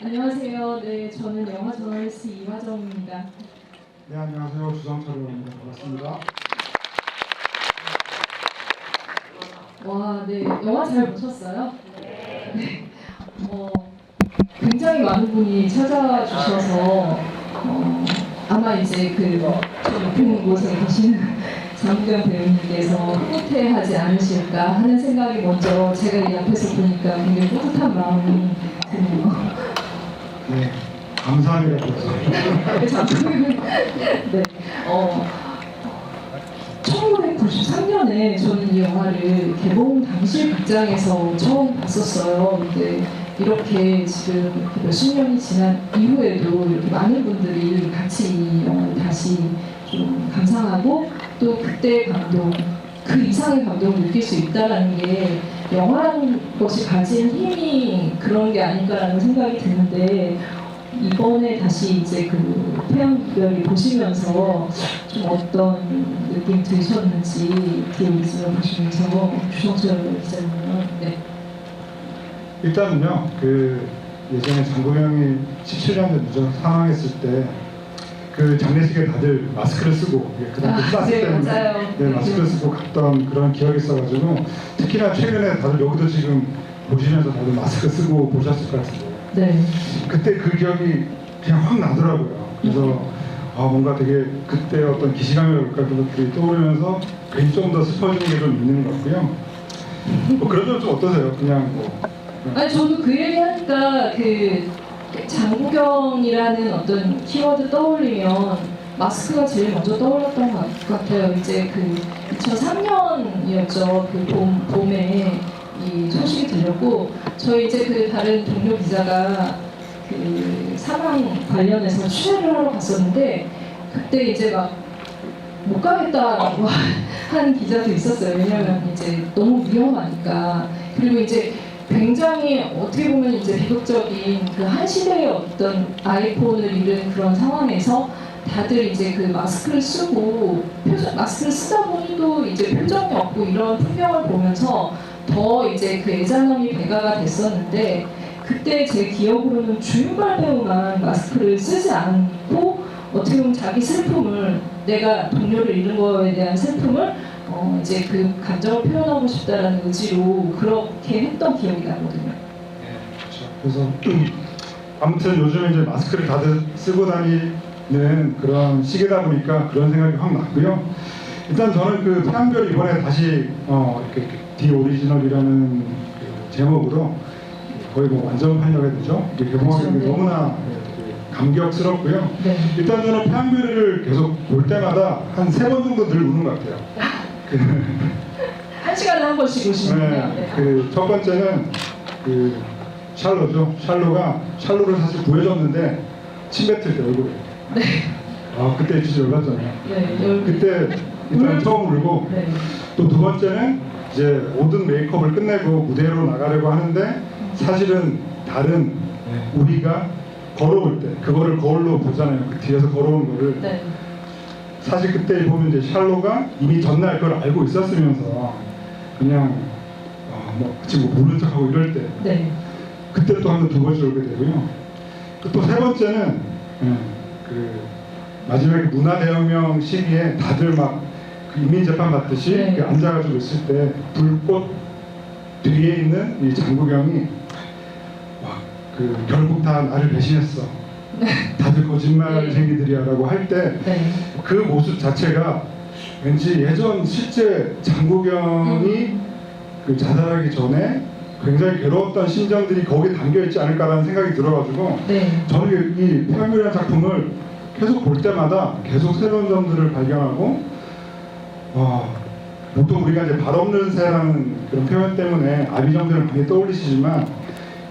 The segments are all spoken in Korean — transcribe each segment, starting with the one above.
안녕하세요. 네, 저는 영화 저널리스트 이화정입니다. 네, 안녕하세요. 주성철입니다. 반갑습니다. 와, 네, 영화 잘 보셨어요? 네. 굉장히 많은 분이 찾아와 주셔서 아마 이제 저 옆에 있는 곳에 계시는 장국영 배우님께서 흐뭇해하지 않으실까 하는 생각이 먼저 제가 이 앞에서 보니까 굉장히 뿌듯한 마음이 드네요. 네, 감사합니다. 네, 1993년에 저는 이 영화를 개봉 당시 극장에서 처음 봤었어요. 근데 이렇게 지금 몇십 년이 지난 이후에도 이렇게 많은 분들이 같이 이 영화를 다시 좀 감상하고 또 그때의 감동, 그 이상의 감동을 느낄 수 있다는 게 영화라는 것이 가진 힘이 그런 게 아닐까라는 생각이 드는데 이번에 다시 이제 태양별이 보시면서 좀 어떤 느낌 드셨는지 뒤에 있으면 보시면서 주성철 기자님은 네. 일단은요, 예전에 장국영이 17년도 늦어 사망했을 때 장례식에 다들 마스크를 쓰고 그다음에 쌌을 네, 때문에 맞아요. 네, 마스크를 쓰고 갔던 그런 기억이 있어가지고 특히나 최근에 다들 여기도 지금 보시면서 다들 마스크 쓰고 보셨을 것 같은데 네. 그때 그 기억이 그냥 확 나더라고요. 그래서 뭔가 되게 그때 어떤 기시감이랄까 그런 것들이 떠오르면서 괜히 좀 더 슬퍼지는 게 좀 있는 것 같고요. 그런 점 좀 어떠세요? 그냥 아니 저도 그 얘기 하니까 장국영이라는 어떤 키워드 떠올리면 마스크가 제일 먼저 떠올랐던 것 같아요. 이제 2003년이었죠. 봄에 이 소식이 들렸고 저희 이제 다른 동료 기자가 사망 관련해서 취재를 하러 갔었는데 그때 이제 막 못 가겠다라고 한 기자도 있었어요. 왜냐면 이제 너무 위험하니까. 그리고 이제 굉장히 어떻게 보면 이제 비극적인 한 시대의 어떤 아이폰을 잃은 그런 상황에서 다들 이제 마스크를 쓰고 마스크를 쓰다 보니 또 이제 표정이 없고 이런 풍경을 보면서 더 이제 애잔함이 배가가 됐었는데 그때 제 기억으로는 주윤발 배우만 마스크를 쓰지 않고 어떻게 보면 자기 슬픔을 내가 동료를 잃은 거에 대한 슬픔을 이제 감정을 표현하고 싶다라는 의지로 그렇게 했던 기억이 나거든요. 네, 그렇죠. 그래서 아무튼 요즘에 이제 마스크를 다들 쓰고 다니는 그런 시기다 보니까 그런 생각이 확 났고요. 일단 저는 태양별 이번에 다시 이렇게 디 오리지널이라는 제목으로 거의 완전 판매가 되죠. 이게 개봉하는 게 그렇죠, 네. 너무나 감격스럽고요. 네. 일단 저는 태양별을 계속 볼 때마다 한 3번 정도 늘 우는 것 같아요. 한 시간에 한 번씩 오시는군요. 네, 첫 번째는 샬로죠. 샬로를 사실 구해줬는데 침 뱉을 때 얼굴에. 네. 그때 진짜 열받잖아요. 네. 그때 일단 처음 울고 네. 또 두 번째는 이제 모든 메이크업을 끝내고 무대로 나가려고 하는데 사실은 다른 우리가 걸어올 때 그거를 거울로 보잖아요. 그 뒤에서 걸어온 거를. 네. 사실 그때 보면 이제 샬로가 이미 전날 그걸 알고 있었으면서 그냥 지금 모르는 척하고 이럴 때 네. 그때 또 한 번 두 번씩 울게 되고요. 또 세 번째는 마지막에 문화대혁명 시기에 다들 막 인민재판 받듯이 네. 앉아가지고 있을 때 불꽃 뒤에 있는 이 장국영이 결국 다 나를 배신했어. 다들 거짓말쟁이들이야라고 할 때 그 모습 자체가 왠지 예전 실제 장국영이 자살하기 전에 굉장히 괴로웠던 심정들이 거기에 담겨 있지 않을까라는 생각이 들어가지고 네. 저는 이 태양별이라는 작품을 계속 볼 때마다 계속 새로운 점들을 발견하고 보통 우리가 이제 발 없는 새라는 그런 표현 때문에 아비정들을 많이 떠올리시지만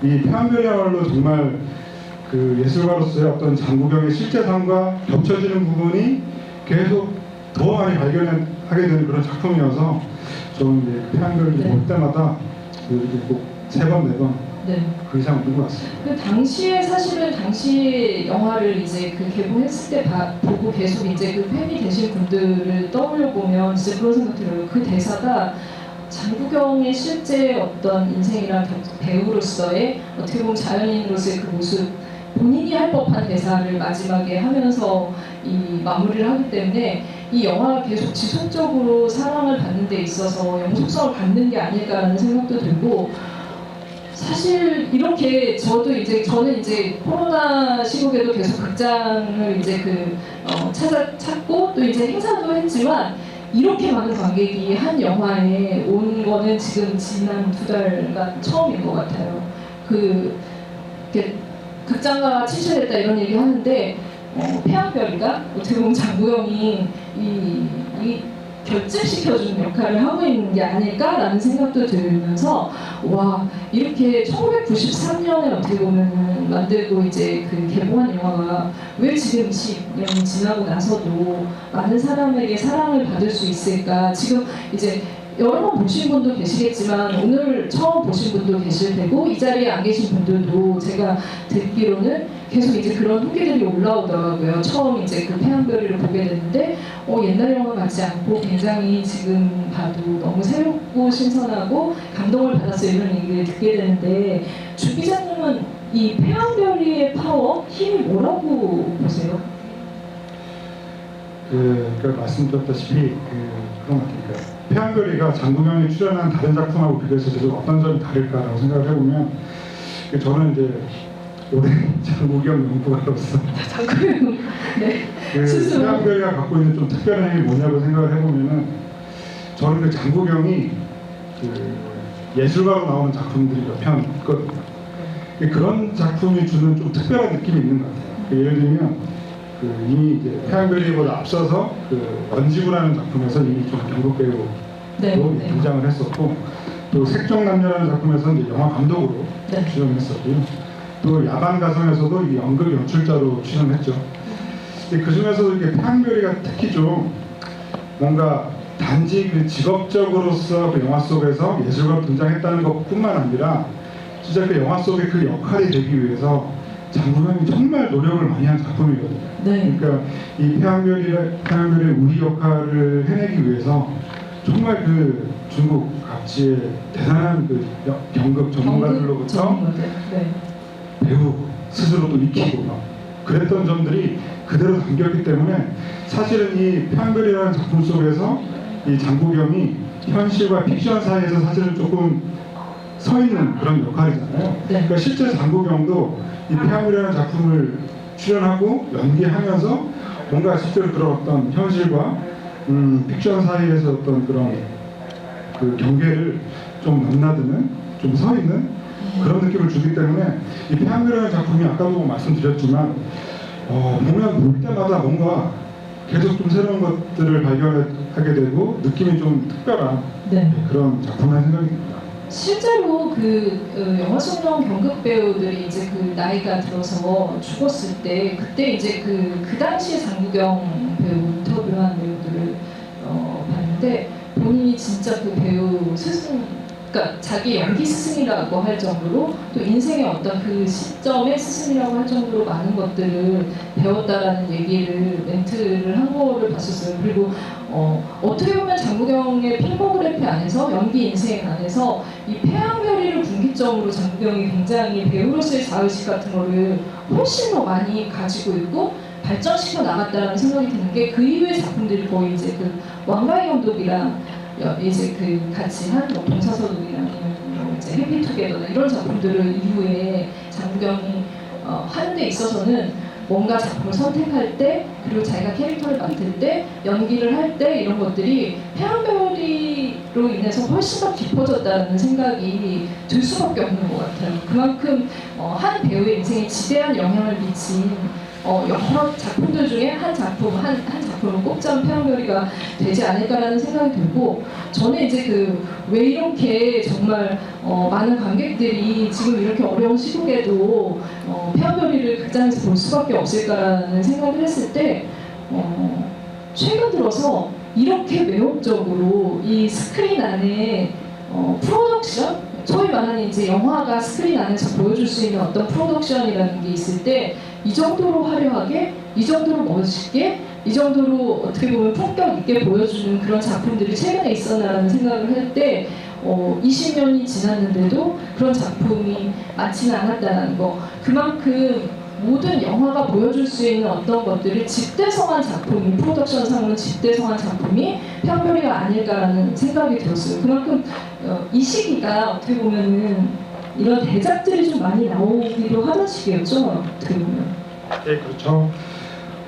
이 태양별이야말로 정말 예술가로서의 어떤 장국영의 실제 삶과 겹쳐지는 부분이 계속 더 많이 발견하게 되는 그런 작품이어서 저는 태양별을 네. 볼 때마다 이렇게 꼭 3번, 4번 네. 그 이상 본 것 같습니다. 당시에 사실은 당시 영화를 이제 개봉했을 때 보고 계속 이제 팬이 되신 분들을 떠올려 보면 진짜 그런 생각 들어요. 그 대사가 장국영의 실제 어떤 인생이랑 배우로서의 어떻게 보면 자연인으로서의 그 모습, 본인이 할 법한 대사를 마지막에 하면서 이 마무리를 하기 때문에 이 영화가 계속 지속적으로 사랑을 받는 데 있어서 영속성을 갖는 게 아닐까라는 생각도 들고, 사실 이렇게 저는 이제 코로나 시국에도 계속 극장을 이제 찾고 또 이제 행사도 했지만, 이렇게 많은 관객이 한 영화에 온 거는 지금 지난 2달간 처음인 것 같아요. 이렇게 극장가가 침체됐다 이런 얘기 하는데, 태양별이가 어떻게 보면 장국영이 이 결집시켜주는 역할을 하고 있는 게 아닐까라는 생각도 들면서, 와, 이렇게 1993년에 어떻게 보면 만들고 이제 개봉한 영화가 왜 지금 20년이 지나고 나서도 많은 사람에게 사랑을 받을 수 있을까. 지금 이제 여러 번 보신 분도 계시겠지만 오늘 처음 보신 분도 계실 테고, 이 자리에 안 계신 분들도 제가 듣기로는 계속 이제 그런 후기들이 올라오더라고요. 처음 이제 태양별이를 보게 됐는데 옛날 영화 같지 않고 굉장히 지금 봐도 너무 새롭고 신선하고 감동을 받았어요, 이런 얘기를 듣게 되는데, 주 기자님은 이 태양별이의 파워, 힘이 뭐라고 보세요? 말씀드렸다시피 그런 것 같아요. 태양별이가 장국영이 출연한 다른 작품하고 비교해서 저도 어떤 점이 다를까라고 생각을 해보면, 저는 이제 오랜 장국영 연구가로서 장국영 네. 태양별이가 갖고 있는 좀 특별한 힘이 뭐냐고 생각을 해보면은, 저는 장국영이 예술가로 나오는 작품들이 몇 편 있거든요. 그런 작품이 주는 좀 특별한 느낌이 있는 것 같아요. 예를 들면 이미 이제 태양별이보다 앞서서 원지구라는 작품에서 이미 좀 연극 배우로 등장을 했었고, 또 색종남녀라는 작품에서 이제 영화 감독으로 출연했었고요. 또 야반가성에서도 이 연극 연출자로 출연했죠. 그 중에서도 이렇게 태양별이가 특히 좀 뭔가 단지 직업적으로서 영화 속에서 예술가로 등장했다는 것뿐만 아니라 진짜 영화 속의 그 역할이 되기 위해서 장국영이 정말 노력을 많이 한 작품이거든요. 네. 그러니까 이 태양별의 우리 역할을 해내기 위해서 정말 중국 각지의 대단한 연극 전문가들로부터 배우 스스로 또 익히고 그랬던 점들이 그대로 담겼기 때문에, 사실은 이 태양별이라는 작품 속에서 이 장국영이 현실과 픽션 사이에서 사실은 조금 서 있는 그런 역할이잖아요. 그러니까 실제 장국영도 이 태양별이라는 작품을 출연하고 연기하면서 뭔가 실제로 그런 어떤 현실과 픽션 사이에서 어떤 그런 경계를 좀 넘나드는, 좀 서 있는 그런 느낌을 주기 때문에, 이 태양별이라는 작품이 아까도 말씀드렸지만 보면 볼 때마다 뭔가 계속 좀 새로운 것들을 발견하게 되고 느낌이 좀 특별한 그런 작품이라는 생각이 듭니다. 실제로 영화 속 나온 연극 배우들이 이제 나이가 들어서 죽었을 때, 그때 이제 그 당시에 장국영 배우 인터뷰한 배우들을 봤는데, 본인이 진짜 배우 스승, 그러니까 자기 연기 스승이라고 할 정도로, 또 인생의 어떤 그 시점의 스승이라고 할 정도로 많은 것들을 배웠다라는 얘기를 멘트를 한 거를 봤었어요. 그리고 어떻게 보면 장국영의 필모그래피 안에서, 연기 인생 안에서 이 태양별이를 분기점으로 장국영이 굉장히 배우로서의 자의식 같은 거를 훨씬 더 많이 가지고 있고 발전시켜 나갔다라는 생각이 드는 게, 그 이후의 작품들이 거의 이제 왕가희 감독이랑 이제 같이 한 동사서독이랑 이제 해피투게더나 이런 작품들을 이후에 장국영이 하는 데 있어서는 뭔가 작품을 선택할 때, 그리고 자기가 캐릭터를 맡을 때, 연기를 할 때, 이런 것들이 태양별이로 인해서 훨씬 더 깊어졌다는 생각이 들 수밖에 없는 것 같아요. 그만큼 한 배우의 인생에 지대한 영향을 미친 여러 작품들 중에 한 작품을 꼽자면 태양별이가 되지 않을까라는 생각이 들고, 저는 이제 왜 이렇게 정말 많은 관객들이 지금 이렇게 어려운 시국에도 태양별이를 극장에서 볼 수밖에 없을까라는 생각을 했을 때, 최근 들어서 이렇게 매혹적으로 이 스크린 안에 프로덕션, 소위 말하는 이제 영화가 스크린 안에서 보여줄 수 있는 어떤 프로덕션이라는 게 있을 때, 이 정도로 화려하게, 이 정도로 멋있게, 이 정도로 어떻게 보면 품격 있게 보여주는 그런 작품들이 최근에 있었나라는 생각을 할 때 20년이 지났는데도 그런 작품이 많지는 않았다는 거. 그만큼 모든 영화가 보여줄 수 있는 어떤 것들이 집대성한 작품이, 프로덕션상으로 집대성한 작품이 편별이가 아닐까라는 생각이 들었어요. 그만큼 이 시기가 어떻게 보면은 이런 대작들이 좀 많이 나오기도 하던 시기였죠. 어떻게 보면. 네, 그렇죠.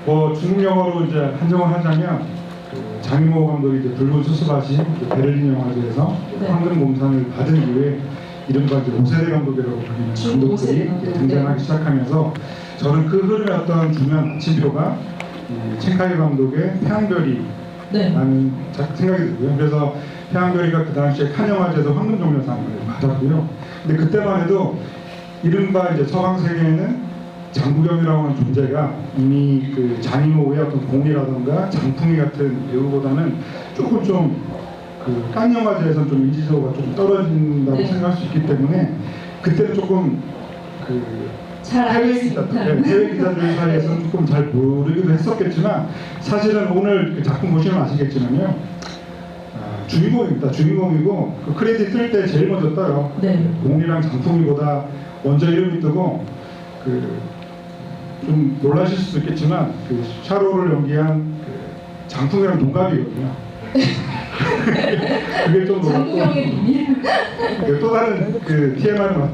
뭐 중국 영화로 이제 한정을 하자면 그 장이모 감독이 이제 붉은 수수밭이 베를린 영화제에서 네. 황금곰상을 받은 이후에 이른바 이제 5세대 감독이라고 불리는 중국 감독들이 5세대 감독, 등장하기 시작하면서 저는 그 흐름의 어떤 중요한 마침표가 이 첸카이 감독의 태양별이라는 네. 생각이 들고요. 그래서 태양별이가 그 당시에 칸 영화제에서 황금종려상을 받았고요. 근데 그때만 해도 이른바 이제 서방 세계에는 장국영이라고 하는 존재가 이미 그 장이모의 어떤 공이라던가 장풍이 같은 배우보다는 조금 좀그 칸 영화제에서 좀 인지도가 좀 떨어진다고 네. 생각할 수 있기 때문에 그때는 조금 그 잘 알고 있습니다. 해외 기자들 사이에서는 조금 잘 모르기도 했었겠지만 사실은 오늘 그 작품 보시면 아시겠지만요. 주인공입니다. 주인공이고 그 크레딧 뜰 때 제일 먼저 떠요. 네. 공이랑 장풍이보다 먼저 이름이 뜨고 좀 놀라실 수도 있겠지만 그 샤로를 연기한 그 장풍이랑 동갑이거든요. 그게 좀 놀랐고 장국영의 비밀. 또 다른 그 TMI를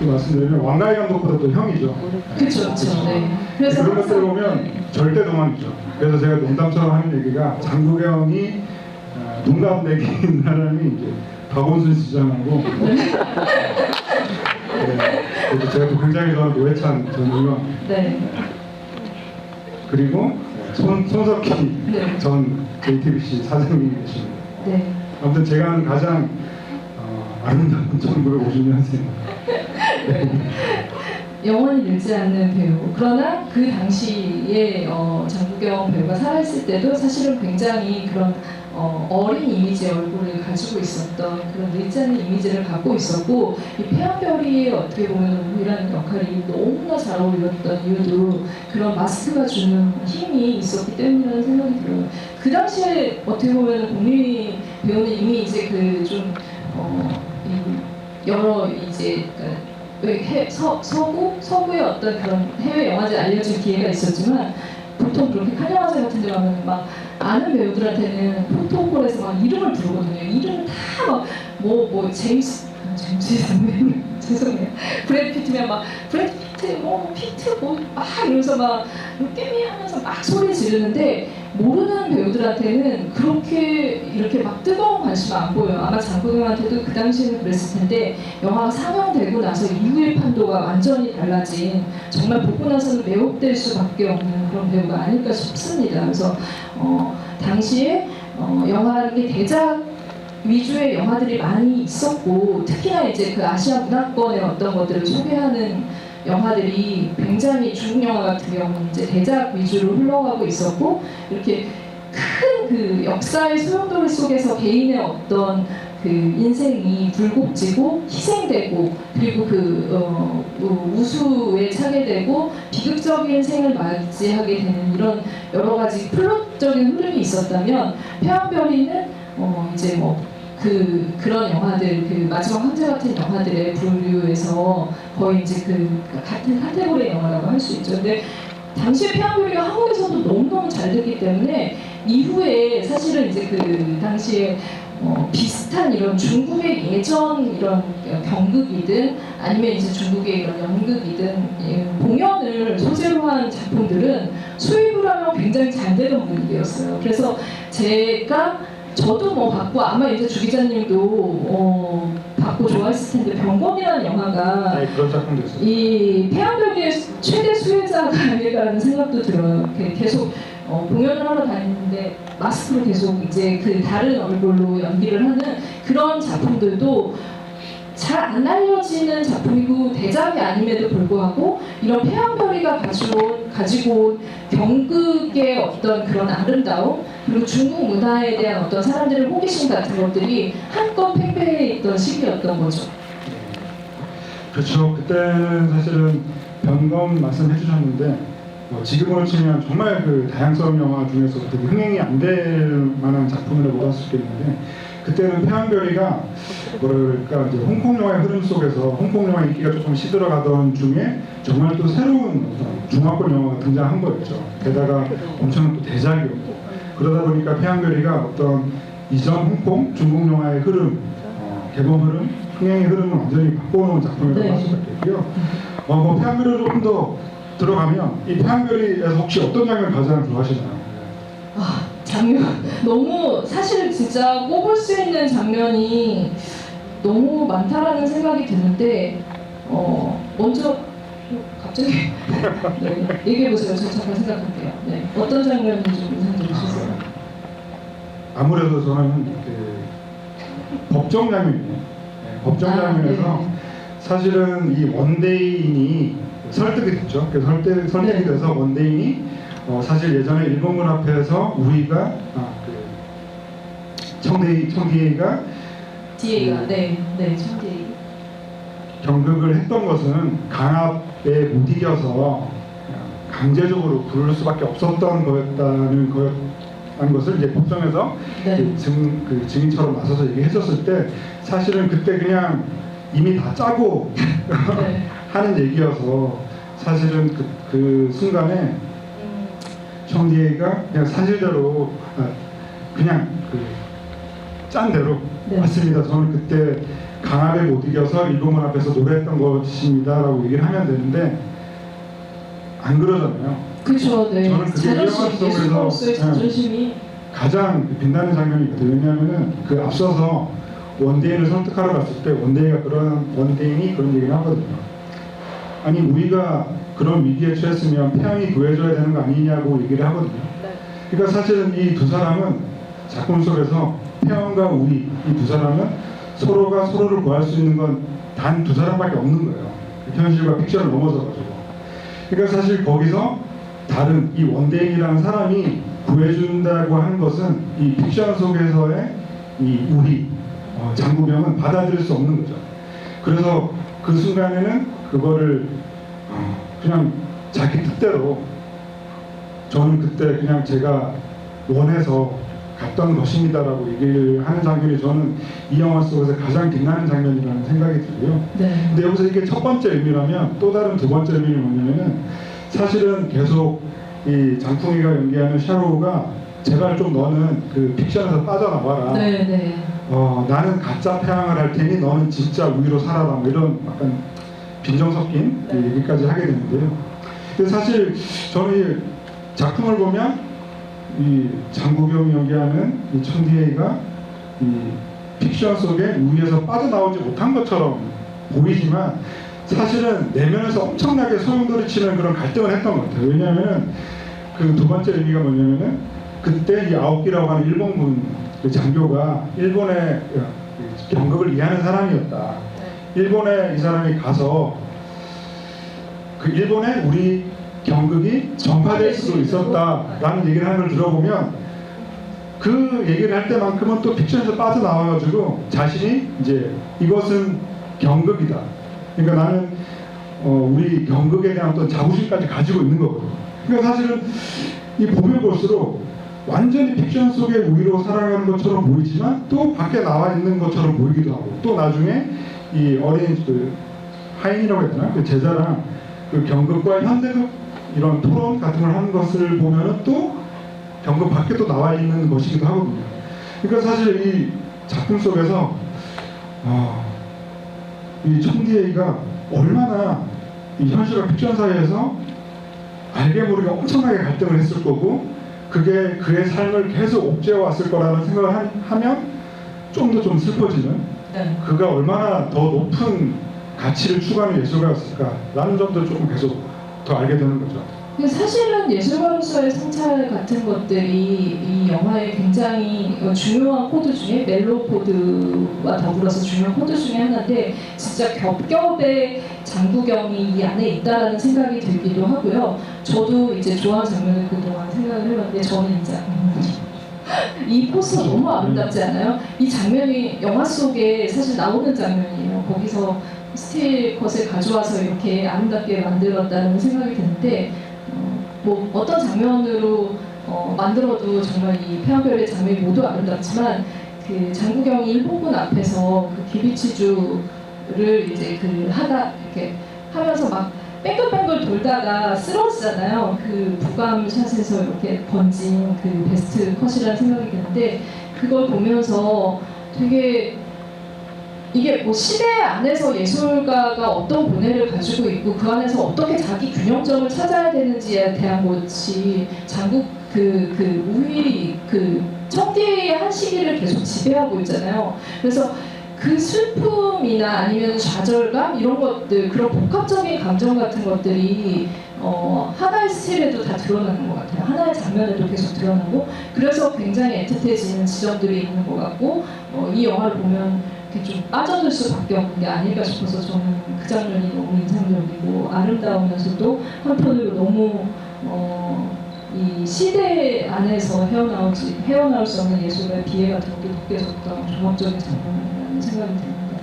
말씀드리면 왕가희 감독보다 또 형이죠. 그렇죠, 그렇죠. 네. 그래서 그런 것들을 항상- 보면 절대 동안이죠. 그래서 제가 농담처럼 하는 얘기가 장국영이 동갑 내기인 사람이 이제 박원순 시장하고 네, 그래서 제가 또 굉장히 좋아하는 노회찬 전 의원 네. 그리고 손석희 네. 전 JTBC 사장님이 계십니다. 네. 아무튼 제가 아는 가장 아름다운 1950년생 영원히 늙지 않는 배우. 그러나 그 당시에 장국영 배우가 살아있을 때도 사실은 굉장히 그런 어린 이미지의 얼굴을 가지고 있었던 그런 늙지 않는 이미지를 갖고 있었고 이 태양별이의 어떻게 보면 우이라는 역할이 너무나 잘 어울렸던 이유도 그런 마스크가 주는 힘이 있었기 때문이라는 생각이 들어요. 그 당시에 어떻게 보면 공리 배우는 이미 이제 그 좀 여러 이제 서구의 어떤 그런 해외 영화제 알려진 기회가 있었지만 보통 그렇게 칸 영화제 같은 데 가면 막 아는 배우들한테는 프로토콜에서 막 이름을 부르거든요. 이름을 다 막 제임스 죄송해요. 브래드 피트면 막 브래드 피트 피트 막 이러면서 막 깨미 하면서 막 소리 지르는데 모르는 배우들한테는 그렇게 이렇게 막 뜨거운 관심 안 보여요. 아마 장국영한테도 그 당시에는 그랬을 텐데 영화가 상영되고 나서 이후의 판도가 완전히 달라진 정말 보고 나서는 매혹될 수밖에 없는 그런 배우가 아닐까 싶습니다. 그래서 당시에 영화라는 게 대작 위주의 영화들이 많이 있었고 특히나 이제 그 아시아 문화권의 어떤 것들을 소개하는 영화들이 굉장히 중국 영화 같은 경우는 이제 대작 위주로 흘러가고 있었고 이렇게 큰 그 역사의 소용돌이 속에서 개인의 어떤 그 인생이 굴곡지고 희생되고 그리고 우수에 차게 되고 비극적인 생을 맞이하게 되는 이런 여러 가지 플롯적인 흐름이 있었다면 태양별이는 이제 그런 영화들, 그 마지막 황제 같은 영화들의 분류에서 거의 이제 그 같은 카테고리의 영화라고 할 수 있죠. 근데 당시에 태양별이가 한국에서도 너무너무 잘 됐기 때문에 이후에 사실은 이제 그 당시에 비슷한 이런 중국의 예전 이런 경극이든 아니면 이제 중국의 이런 연극이든 공연을 소재로 한 작품들은 수입을 하면 굉장히 잘 되던 분위기였어요. 그래서 저도 받고 아마 이제 주 기자님도 받고 좋아했을 텐데 병검이라는 영화가 네, 그런 작품도 있어요. 이 태양별의 최대 수혜자가 아닐까라는 생각도 들어요. 계속 공연을 하러 다니는데 마스크로 계속 이제 그 다른 얼굴로 연기를 하는 그런 작품들도 잘 안 알려지는 작품이고 대작이 아님에도 불구하고 이런 태양별이가 가지고 온 경극의 어떤 그런 아름다움 그리고 중국 문화에 대한 어떤 사람들의 호기심 같은 것들이 한껏 팽배해 있던 시기였던 거죠. 그렇죠. 그때는 사실은 변검 말씀해 주셨는데 지금으로 치면 정말 그 다양성 영화 중에서 되게 흥행이 안 될 만한 작품이라고 할 수 있겠는데, 그때는 태양별이가 뭐랄까 이제 홍콩 영화의 흐름 속에서 홍콩 영화 인기가 조금 시들어가던 중에 정말 또 새로운 어떤 중화권 영화가 등장한 거였죠. 게다가 엄청난 또 대작이었고, 그러다 보니까 태양별이가 어떤 이전 홍콩 중국 영화의 흐름, 개봉 흐름, 흥행의 흐름을 완전히 바꿔놓은 작품이라고 할 수가 있겠고요. 뭐 태양별이를 조금 더 들어가면 이 태양별이에서 혹시 어떤 장면 가장 좋아하시나요? 아, 장면 너무 사실 진짜 꼽을 수 있는 장면이 너무 많다라는 생각이 드는데 먼저 갑자기 네, 얘기해 보세요. 저 잠깐 생각할게요. 네, 어떤 장면이 좀 인상 깊으세요? 아무래도 저는 그 법정 장면이에요. 네, 법정 장면에서 네. 사실은 이 원대인이 설득이 됐죠. 그래서 설득이 네. 돼서 원대인이 사실 예전에 일본군 앞에서 우리가 청디가 DA가 네, 청디. 경극을 했던 것은 강압에 못 이겨서 강제적으로 부를 수밖에 없었던 거였다는 것을 이제 법정에서 네. 증인처럼 나서서 얘기했었을 때, 사실은 그때 그냥 이미 다 짜고 네. 하는 얘기여서 사실은 그 순간에 청디가 그냥 사실대로 그냥 짠 대로 네. 맞습니다. 저는 그때 강압에 못 이겨서 일본군 앞에서 노래했던 것입니다라고 얘기를 하면 되는데 안 그러잖아요. 그렇죠. 네. 저는 그게 자존심, 영화 속에서 예술가로서의 자존심이 가장 빛나는 장면이거든요. 왜냐하면은 그 앞서서 원대인을 설득하러 갔을 때 원대인이 그런 얘기를 하거든요. 아니 우리가 그런 위기에 처했으면 태양이 구해줘야 되는 거 아니냐고 얘기를 하거든요. 네. 그러니까 사실은 이 두 사람은 작품 속에서 태양과 우리 이 두 사람은 서로가 서로를 구할 수 있는 건 단 두 사람밖에 없는 거예요. 현실과 픽션을 넘어서가지고. 그러니까 사실 거기서 다른 이 원대인이라는 사람이 구해준다고 하는 것은 이 픽션 속에서의 이 우리 장구병은 받아들일 수 없는 거죠. 그래서 그 순간에는 그거를 그냥 자기 뜻대로, 저는 그때 그냥 제가 원해서 갔던 것입니다라고 얘기를 하는 장면이 저는 이 영화 속에서 가장 빛나는 장면이라는 생각이 들고요. 네. 근데 여기서 이게 첫 번째 의미라면 또 다른 두 번째 의미는 뭐냐면은, 사실은 계속 이 장풍이가 연기하는 샤로우가 제발 좀 너는 그 픽션에서 빠져나와라. 네, 네. 나는 가짜 태양을 할 테니 너는 진짜 우위로 살아라. 뭐 이런 약간 빈정 섞인 네. 얘기까지 하게 되는데요. 근데 사실 저는 이 작품을 보면 이 장국영이 연기하는 이 천디에이가 이 픽션 속에 우위에서 빠져나오지 못한 것처럼 보이지만 사실은 내면에서 엄청나게 소용돌이치는 그런 갈등을 했던 것 같아요. 왜냐하면 그 두 번째 의미가 뭐냐면은, 그때 이 아오키라고 하는 일본군 그 장교가 일본의 경극을 이해하는 사람이었다. 일본에 이 사람이 가서 그 일본에 우리 경극이 전파될 수도 있었다라는 얘기를 하는 걸 들어보면, 그 얘기를 할 때만큼은 또 픽션에서 빠져나와가지고 자신이 이제 이것은 경극이다. 그러니까 나는 우리 경극에 대한 어떤 자부심까지 가지고 있는 거거든요. 그러니까 사실은 이 보면 볼수록 완전히 픽션 속의 우위로 살아가는 것처럼 보이지만 또 밖에 나와 있는 것처럼 보이기도 하고, 또 나중에 이 어린 그 하인이라고 해야 되나? 그 제자랑 그 경극과 현대극 이런 토론 같은 걸 하는 것을 보면은 또 경극 밖에 또 나와 있는 것이기도 하거든요. 그러니까 사실 이 작품 속에서 이 청디에이가 얼마나 이 현실과 픽션 사이에서 알게 모르게 엄청나게 갈등을 했을 거고, 그게 그의 삶을 계속 옥죄어왔을 거라는 생각을 하면 좀 더 좀 슬퍼지는, 네. 그가 얼마나 더 높은 가치를 추구하는 예술가였을까라는 점도 조금 계속 더 알게 되는 거죠. 근데 사실은 예술가로서의 성찰 같은 것들이 이 영화의 굉장히 중요한 코드 중에, 멜로 코드와 더불어서 중요한 코드 중에 하나인데, 진짜 겹겹의 장구경이 이 안에 있다라는 생각이 들기도 하고요. 저도 이제 좋아하는 장면을 그동안 생각을 해봤는데, 저는 이제 이 포스가 너무 아름답지 않아요? 이 장면이 영화 속에 사실 나오는 장면이에요. 거기서 스틸 컷을 가져와서 이렇게 아름답게 만들었다는 생각이 드는데, 뭐 어떤 장면으로 만들어도 정말 이 폐왕별의 장면이 모두 아름답지만 그 장국영이 일본군 앞에서 그 기비치주를 이제 그 하다 이렇게 하면서 막 뺑글뺑글 돌다가 쓰러지잖아요. 그 부감샷에서 이렇게 번진 그 베스트 컷이라는 생각이 드는데 그걸 보면서 되게 이게 뭐 시대 안에서 예술가가 어떤 고뇌를 가지고 있고 그 안에서 어떻게 자기 균형점을 찾아야 되는지에 대한 것이 장국 우위 청기의 한 시기를 계속 지배하고 있잖아요. 그래서 그 슬픔이나 아니면 좌절감 이런 것들 그런 복합적인 감정 같은 것들이 하나의 스틸에도 다 드러나는 것 같아요. 하나의 장면에도 계속 드러나고 그래서 굉장히 애틋해지는 지점들이 있는 것 같고 이 영화를 보면 이렇게 좀 빠져들 수밖에 없는 게 아닐까 싶어서 저는 그 장면이 너무 인상적이고 아름다우면서도 한편으로 너무 이 시대 안에서 헤어나올 수 없는 예술의 비애가 느껴졌던 종합적인 작품이라는 생각이 듭니다.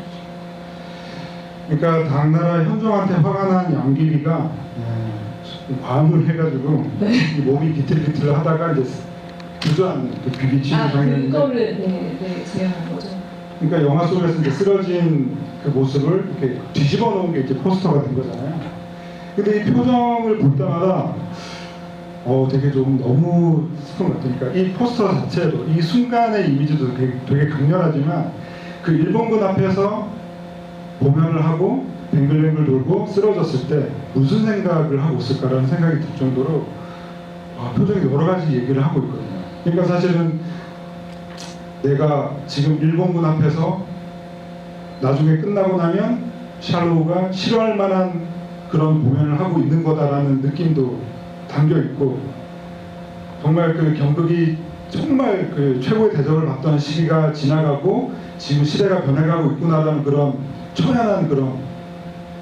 그러니까 당나라 현종한테 화가 난 양귀비가 과음을 해가지고 네. 이 몸이 비틀비틀 하다가 이제 주저앉는 그 비비치는 장면인데 그거를 제안한 거죠. 그러니까 영화 속에서 이제 쓰러진 그 모습을 이렇게 뒤집어 놓은 게 이제 포스터가 된 거잖아요. 근데 이 표정을 볼 때마다 되게 좀 너무 슬픈 것 같으니까 이 포스터 자체도 이 순간의 이미지도 되게 강렬하지만 그 일본군 앞에서 공연을 하고 뱅글뱅글 돌고 쓰러졌을 때 무슨 생각을 하고 있을까라는 생각이 들 정도로 표정이 여러 가지 얘기를 하고 있거든요. 그러니까 사실은 내가 지금 일본군 앞에서 나중에 끝나고 나면 샬로우가 싫어할 만한 그런 공연을 하고 있는 거다라는 느낌도 담겨 있고 정말 그 경극이 정말 그 최고의 대접을 받던 시기가 지나가고 지금 시대가 변해가고 있구나라는 그런 초연한 그런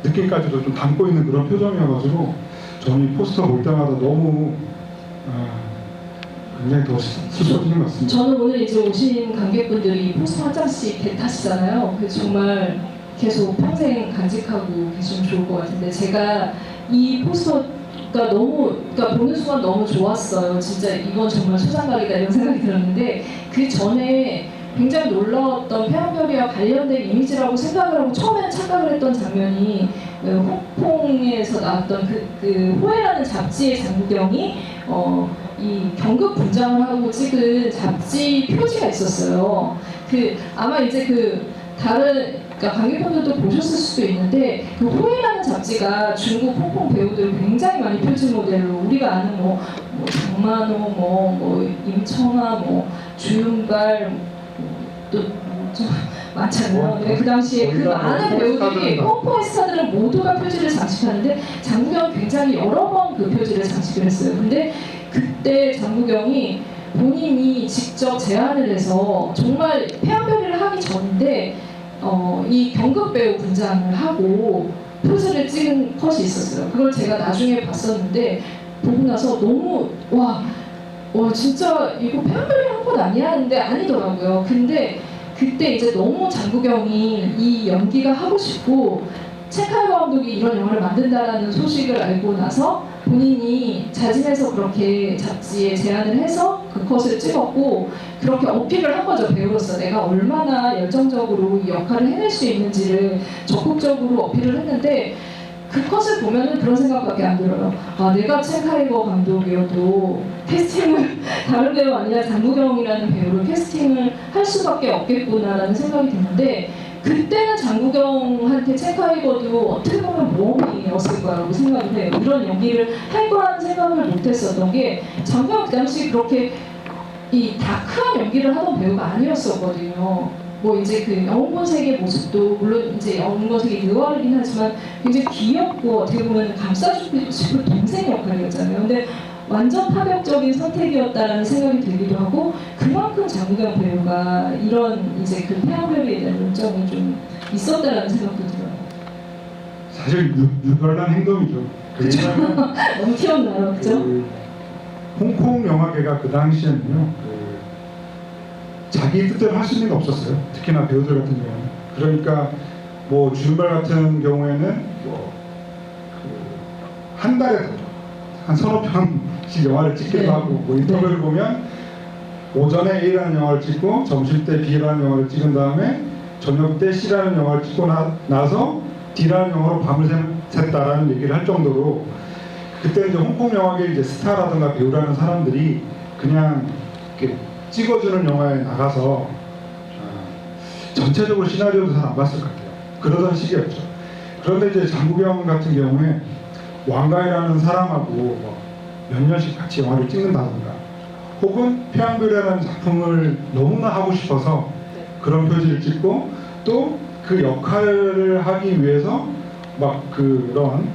느낌까지도 좀 담고 있는 그런 표정이어가지고 저는 이 포스터 볼 때마다 너무 굉장히 더 슬퍼지는 것 같습니다. 저는 오늘 이제 오신 관객분들이 포스터 한 장씩 대타시잖아요. 그래서 정말 계속 평생 간직하고 계시면 좋을 것 같은데 제가 이 포스터가 그러니까 보는 순간 너무 좋았어요. 진짜 이건 정말 소장각이다 이런 생각이 들었는데 그 전에 굉장히 놀라웠던 폐왕별이와 관련된 이미지라고 생각을 하고 처음에는 착각을 했던 장면이 홍콩에서 나왔던 그 호해라는 잡지의 장국영이 이 경극 분장을 하고 찍은 잡지 표지가 있었어요. 아마 이제 그러니까 관객분들도 보셨을 수도 있는데 그 호해라는 잡지가 중국 홍콩 배우들 굉장히 많이 표지 모델로 우리가 아는 뭐 장만호, 뭐 임청아, 뭐 주윤발 또 좀 많잖아요. 그 당시에 그 많은 배우들이 홍콩의 스타들은 모두가 표지를 장식하는데 장국영은 굉장히 여러 번 그 표지를 장식을 했어요. 근데 그때 장국영이 본인이 직접 제안을 해서 정말 폐왕별이를 하기 전인데 이 경극 배우 분장을 하고 표지를 찍은 컷이 있었어요. 그걸 제가 나중에 봤었는데 보고 나서 너무 와 진짜 이거 폐왕별이 한 것 아니야? 하는데 아니더라고요. 근데 그때 이제 너무 장국영이 이 연기가 하고 싶고 체칼 감독이 이런 영화를 만든다라는 소식을 알고 나서 본인이 자진해서 그렇게 잡지에 제안을 해서 그 컷을 찍었고 그렇게 어필을 한 거죠. 배우로서 내가 얼마나 열정적으로 이 역할을 해낼 수 있는지를 적극적으로 어필을 했는데 그 컷을 보면은 그런 생각밖에 안 들어요. 내가 체카이거 감독이어도 캐스팅을 다른 배우 아니라 장국영이라는 배우를 캐스팅을 할 수밖에 없겠구나라는 생각이 드는데 그때는 장국영한테 체카이거도 어떻게 보면 모험이었을 거라고 생각을 해요. 이런 연기를 할 거라는 생각을 못했었던 게 장국영 그 당시 그렇게 이 다크한 연기를 하던 배우가 아니었었거든요. 뭐 이제 그 영웅본색의 모습도 물론 이제 영웅본색이 느와르긴 하지만 굉장히 귀엽고 어떻게 보면 감싸주고 싶은 동생 역할이었잖아요. 근데 완전 파격적인 선택이었다라는 생각이 들기도 하고 그만큼 장국영 배우가 이런 이제 그 폐왕별이에 대한 열정이 좀 있었다라는 생각도 들어요. 사실 유별난 행동이죠. 왜냐하면 너무 튀었나요, 그죠? 홍콩 영화계가 그 당시에는요. 자기 뜻대로 할 수 있는 게 없었어요. 특히나 배우들 같은 경우는. 그러니까 뭐 주윤발 같은 경우에는 한 달에 한 서너 편씩 영화를 찍기도 네. 하고 뭐 인터뷰를 보면 오전에 A라는 영화를 찍고 점심 때 B라는 영화를 찍은 다음에 저녁 때 C라는 영화를 찍고 나서 D라는 영화로 밤을 샜다라는 얘기를 할 정도로 그때 이제 홍콩 영화계 이제 스타라든가 배우라는 사람들이 그냥 이렇게 찍어주는 영화에 나가서 전체적으로 시나리오도 잘 안 봤을 것 같아요. 그러던 시기였죠. 그런데 이제 장국영 같은 경우에 왕가이라는 사람하고 몇 년씩 같이 영화를 찍는다든가 혹은 태양별이라는 작품을 너무나 하고 싶어서 그런 표지를 찍고 또 그 역할을 하기 위해서 막 그런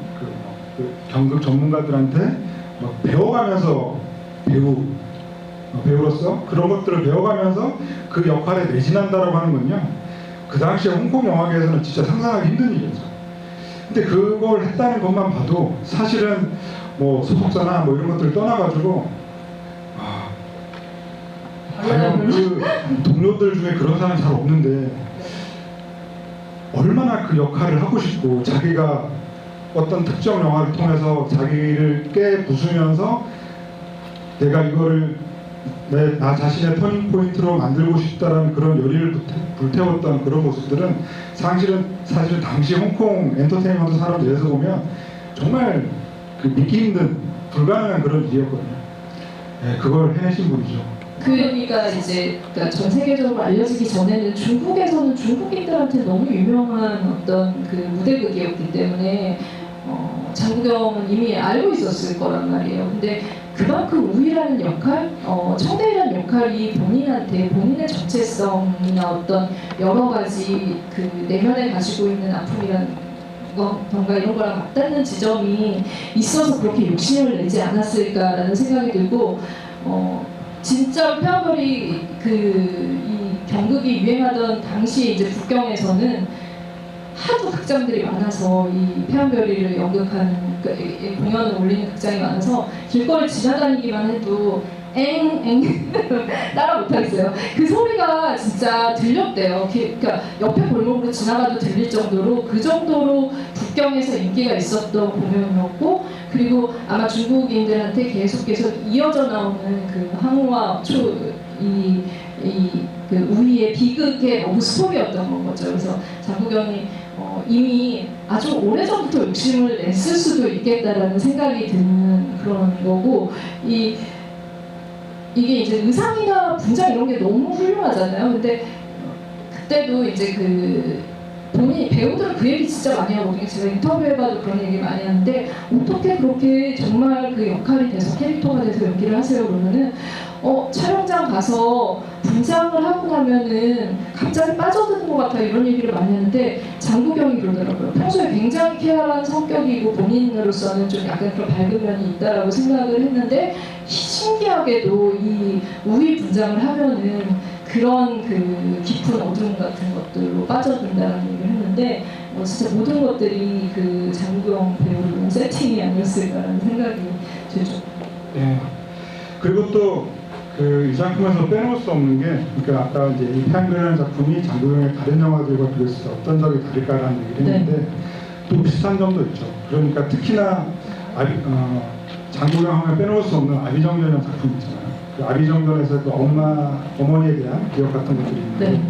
그 경극 전문가들한테 막 배워가면서 배우로서 그런 것들을 배워가면서 그 역할에 매진한다라고 하는 건요. 그 당시에 홍콩 영화계에서는 진짜 상상하기 힘든 일이었죠. 근데 그걸 했다는 것만 봐도 사실은 뭐 소속사나 뭐 이런 것들을 떠나가지고 과연 그 동료들 중에 그런 사람이 잘 없는데 얼마나 그 역할을 하고 싶고 자기가 어떤 특정 영화를 통해서 자기를 깨 부수면서 내가 이거를 나 자신의 터닝 포인트로 만들고 싶다라는 그런 열의를 불태웠던 그런 모습들은 사실 당시 홍콩 엔터테인먼트 사람들에서 보면 정말 그 믿기 힘든 불가능한 그런 일이었거든요. 네, 그걸 해내신 분이죠. 그 의미가 이제 그러니까 전 세계적으로 알려지기 전에는 중국에서는 중국인들한테 너무 유명한 어떤 그 무대극이었기 때문에 장국영은 이미 알고 있었을 거란 말이에요. 근데 그만큼 우위라는 역할, 청대라는 역할이 본인한테 본인의 정체성이나 어떤 여러 가지 그 내면에 가지고 있는 아픔이라는 뭔가 이런 거랑 맞닿는 지점이 있어서 그렇게 욕심을 내지 않았을까라는 생각이 들고 진짜 폐암별이 이 경극이 유행하던 당시 이제 북경에서는 하도 극장들이 많아서 이 폐암별이를 연극한 공연을 올리는 극장이 많아서 길거리 지나다니기만 해도 엥 따라 못하겠어요. 그 소리가 진짜 들렸대요. 그러니까 옆에 골목으로 지나가도 들릴 정도로 그 정도로 북경에서 인기가 있었던 공연이었고 그리고 아마 중국인들한테 계속해서 이어져 나오는 그 항우와 그 우리의 비극의 너무 스토리였던 거죠. 그래서 장국영이 이미 아주 오래전부터 욕심을 냈을 수도 있겠다라는 생각이 드는 그런 거고 이게 이제 의상이나 분장 이런 게 너무 훌륭하잖아요. 근데 그때도 이제 본인 배우들은 그 얘기 진짜 많이 하거든요. 제가 인터뷰해봐도 그런 얘기 많이 하는데 어떻게 그렇게 정말 그 역할이 돼서 캐릭터가 돼서 연기를 하세요 그러면은 촬영장 가서 분장을 하고 나면은 갑자기 빠져드는 것 같아 이런 얘기를 많이 하는데 장국영이 그러더라고요. 평소에 굉장히 쾌활한 성격이고 본인으로서는 좀 약간 그런 밝은 면이 있다라고 생각을 했는데 신기하게도 이 우위 분장을 하면은 그런 그 깊은 어둠 같은 것들로 빠져든다는 얘기를 했는데 진짜 모든 것들이 그 장국영 배우의 세팅이 아니었을까라는 생각이 들죠. 네. 그리고 또 이 작품에서 빼놓을 수 없는 게 그러니까 아까 이제 이 태양별이라는 작품이 장국영의 다른 영화들과 비교했을 때 어떤 점이 다를까라는 얘기를 했는데 또 비슷한 점도 있죠. 그러니까 특히나 장국영 하면 빼놓을 수 없는 아비정전이라는 작품 있잖아요. 그 아비정전에서 그 어머니에 대한 기억 같은 것들이 있는데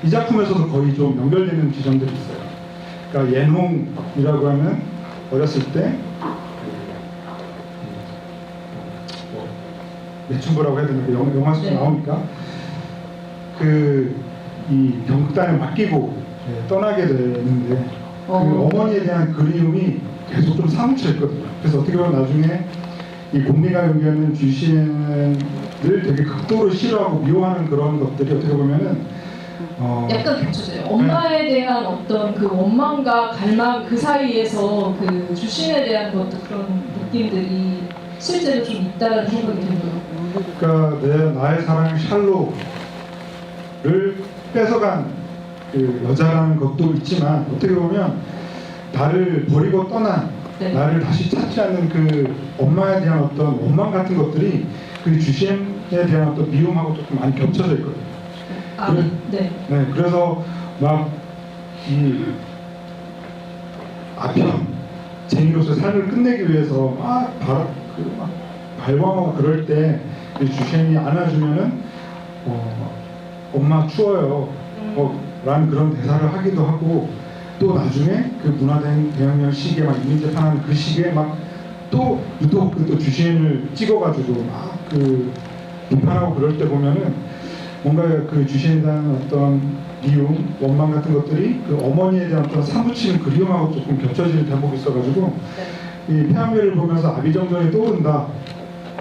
이 작품에서도 거의 좀 연결되는 지점들이 있어요. 그러니까 옌홍이라고 하면 어렸을 때 매춘부라고 해야 되나 영화 속에 나오니까 이 경극단에 맡기고 떠나게 되는데 그 어머니에 대한 그리움이 계속 좀 사무쳐 있거든요. 그래서 어떻게 보면 나중에 이 공리가 연기하는 귀신을 되게 극도로 싫어하고 미워하는 그런 것들이 어떻게 보면은 약간 겹쳐져요. 엄마에 대한 어떤 그 원망과 갈망 그 사이에서 그 주신에 대한 것도 그런 느낌들이 실제로 좀 있다는 생각이 들더라고요. 그러니까 나의 사랑 샬로를 뺏어간 그 여자라는 것도 있지만 어떻게 보면 나를 버리고 떠난 나를 다시 찾지 않는 그 엄마에 대한 어떤 원망 같은 것들이 그 주신에 대한 어떤 미움하고 조금 많이 겹쳐져 있거든요. 그래서 막 이 아편 쟁이로서 삶을 끝내기 위해서 막 막 발광하고 그럴 때 주시인이 안아주면은 엄마 추워요 라는 그런 대사를 하기도 하고, 또 나중에 그 문화대혁명 시기에 막 인민재판하는 그 시기에 막 또 유독 또 주시인을 찍어가지고 막 그 비판하고 그럴 때 보면은 뭔가 그 주시인에 대한 어떤 미움, 원망 같은 것들이 그 어머니에 대한 어떤 사무치는 그리움하고 조금 겹쳐지는 대목이 있어가지고 이 폐암별을 보면서 아비정전이 떠오른다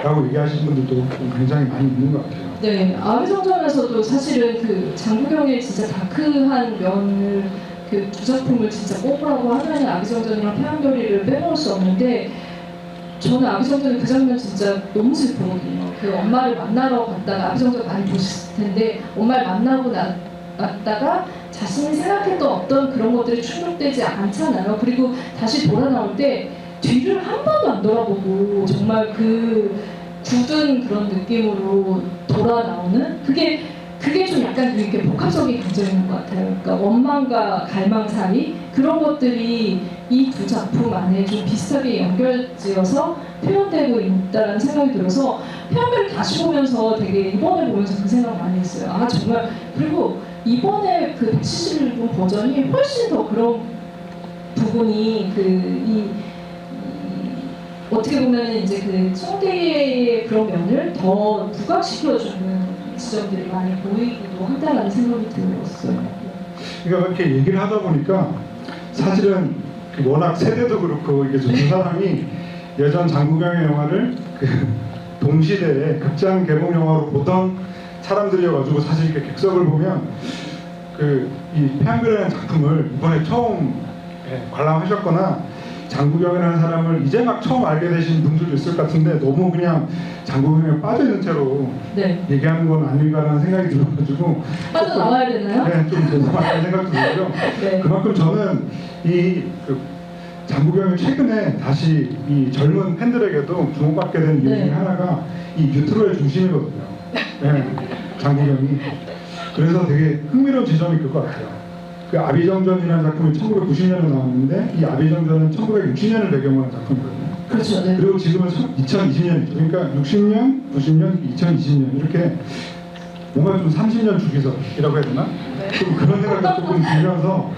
라고 얘기하시는 분들도 좀 굉장히 많이 있는 것 같아요. 네, 아비정전에서도 사실은 그 장국영의 진짜 다크한 면을 그 두 작품을 진짜 꼽으라고 하면 아비정전이랑 폐암별이를 빼놓을 수 없는데, 저는 아비정전의 그 장면 진짜 너무 슬프거든요. 그 엄마를 만나러 갔다가, 아비정전 많이 보셨을 텐데, 엄마를 만나고 났다가 자신이 생각했던 어떤 그런 것들이 충족되지 않잖아요. 그리고 다시 돌아 나올 때 뒤를 한 번도 안 돌아보고 정말 그 굳은 그런 느낌으로 돌아 나오는, 그게 좀 약간 이렇게 복합적인 감정인 것 같아요. 그러니까 원망과 갈망 사이, 그런 것들이 이 두 작품 안에 좀 비슷하게 연결지어서 표현되고 있다는 생각이 들어서 폐암별을 다시 보면서 되게 이번에 보면서 그 생각 많이 했어요. 아 정말, 그리고 이번에 그 171분 버전이 훨씬 더 그런 부분이 어떻게 보면 이제 그 청대의 그런 면을 더 부각시켜주는 지점들이 많이 보이기도 한다는 생각이 들었어요. 그러니까 이렇게 얘기를 하다 보니까 사실은 워낙 세대도 그렇고 이게 두 사람이 예전 장국영의 영화를 그 동시대에 극장 개봉 영화로 보던 사람들이어가지고, 사실 이렇게 객석을 보면 그 이 폐암별이라는 작품을 이번에 처음 관람하셨거나 장국영이라는 사람을 이제 막 처음 알게 되신 분들도 있을 것 같은데, 너무 그냥 장국영에 빠져있는 채로 네. 얘기하는 건 아닌가라는 생각이 들어가지고 빠져나와야 되나요? 네, 좀 죄송하다는 생각도 들고요. 네. 그만큼 저는 그 장국영이 최근에 다시 이 젊은 팬들에게도 주목받게 된 이유 중에 네. 하나가 이 뉴트로의 중심이거든요. 네, 장국영이. 그래서 되게 흥미로운 지점이 그것 같아요. 그 아비정전이라는 작품이 1990년에 나왔는데, 이 아비정전은 1960년을 배경으로 한 작품이거든요. 그렇죠. 네. 그리고 지금은 2020년이죠. 그러니까 60년, 90년, 2020년 이렇게 뭔가 좀 30년 주기설이라고 해야 되나? 네. 좀 그런 생각이 조금 들면서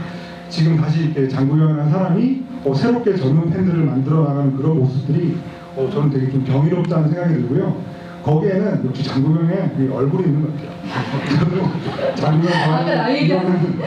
지금 다시 이렇게 장국영이라는 사람이 새롭게 젊은 팬들을 만들어 나가는 그런 모습들이 저는 되게 좀 경이롭다는 생각이 들고요. 거기에는 역시 장국영의 이 얼굴이 있는 것 같아요. 저는 장국영 아까 나이가 이거는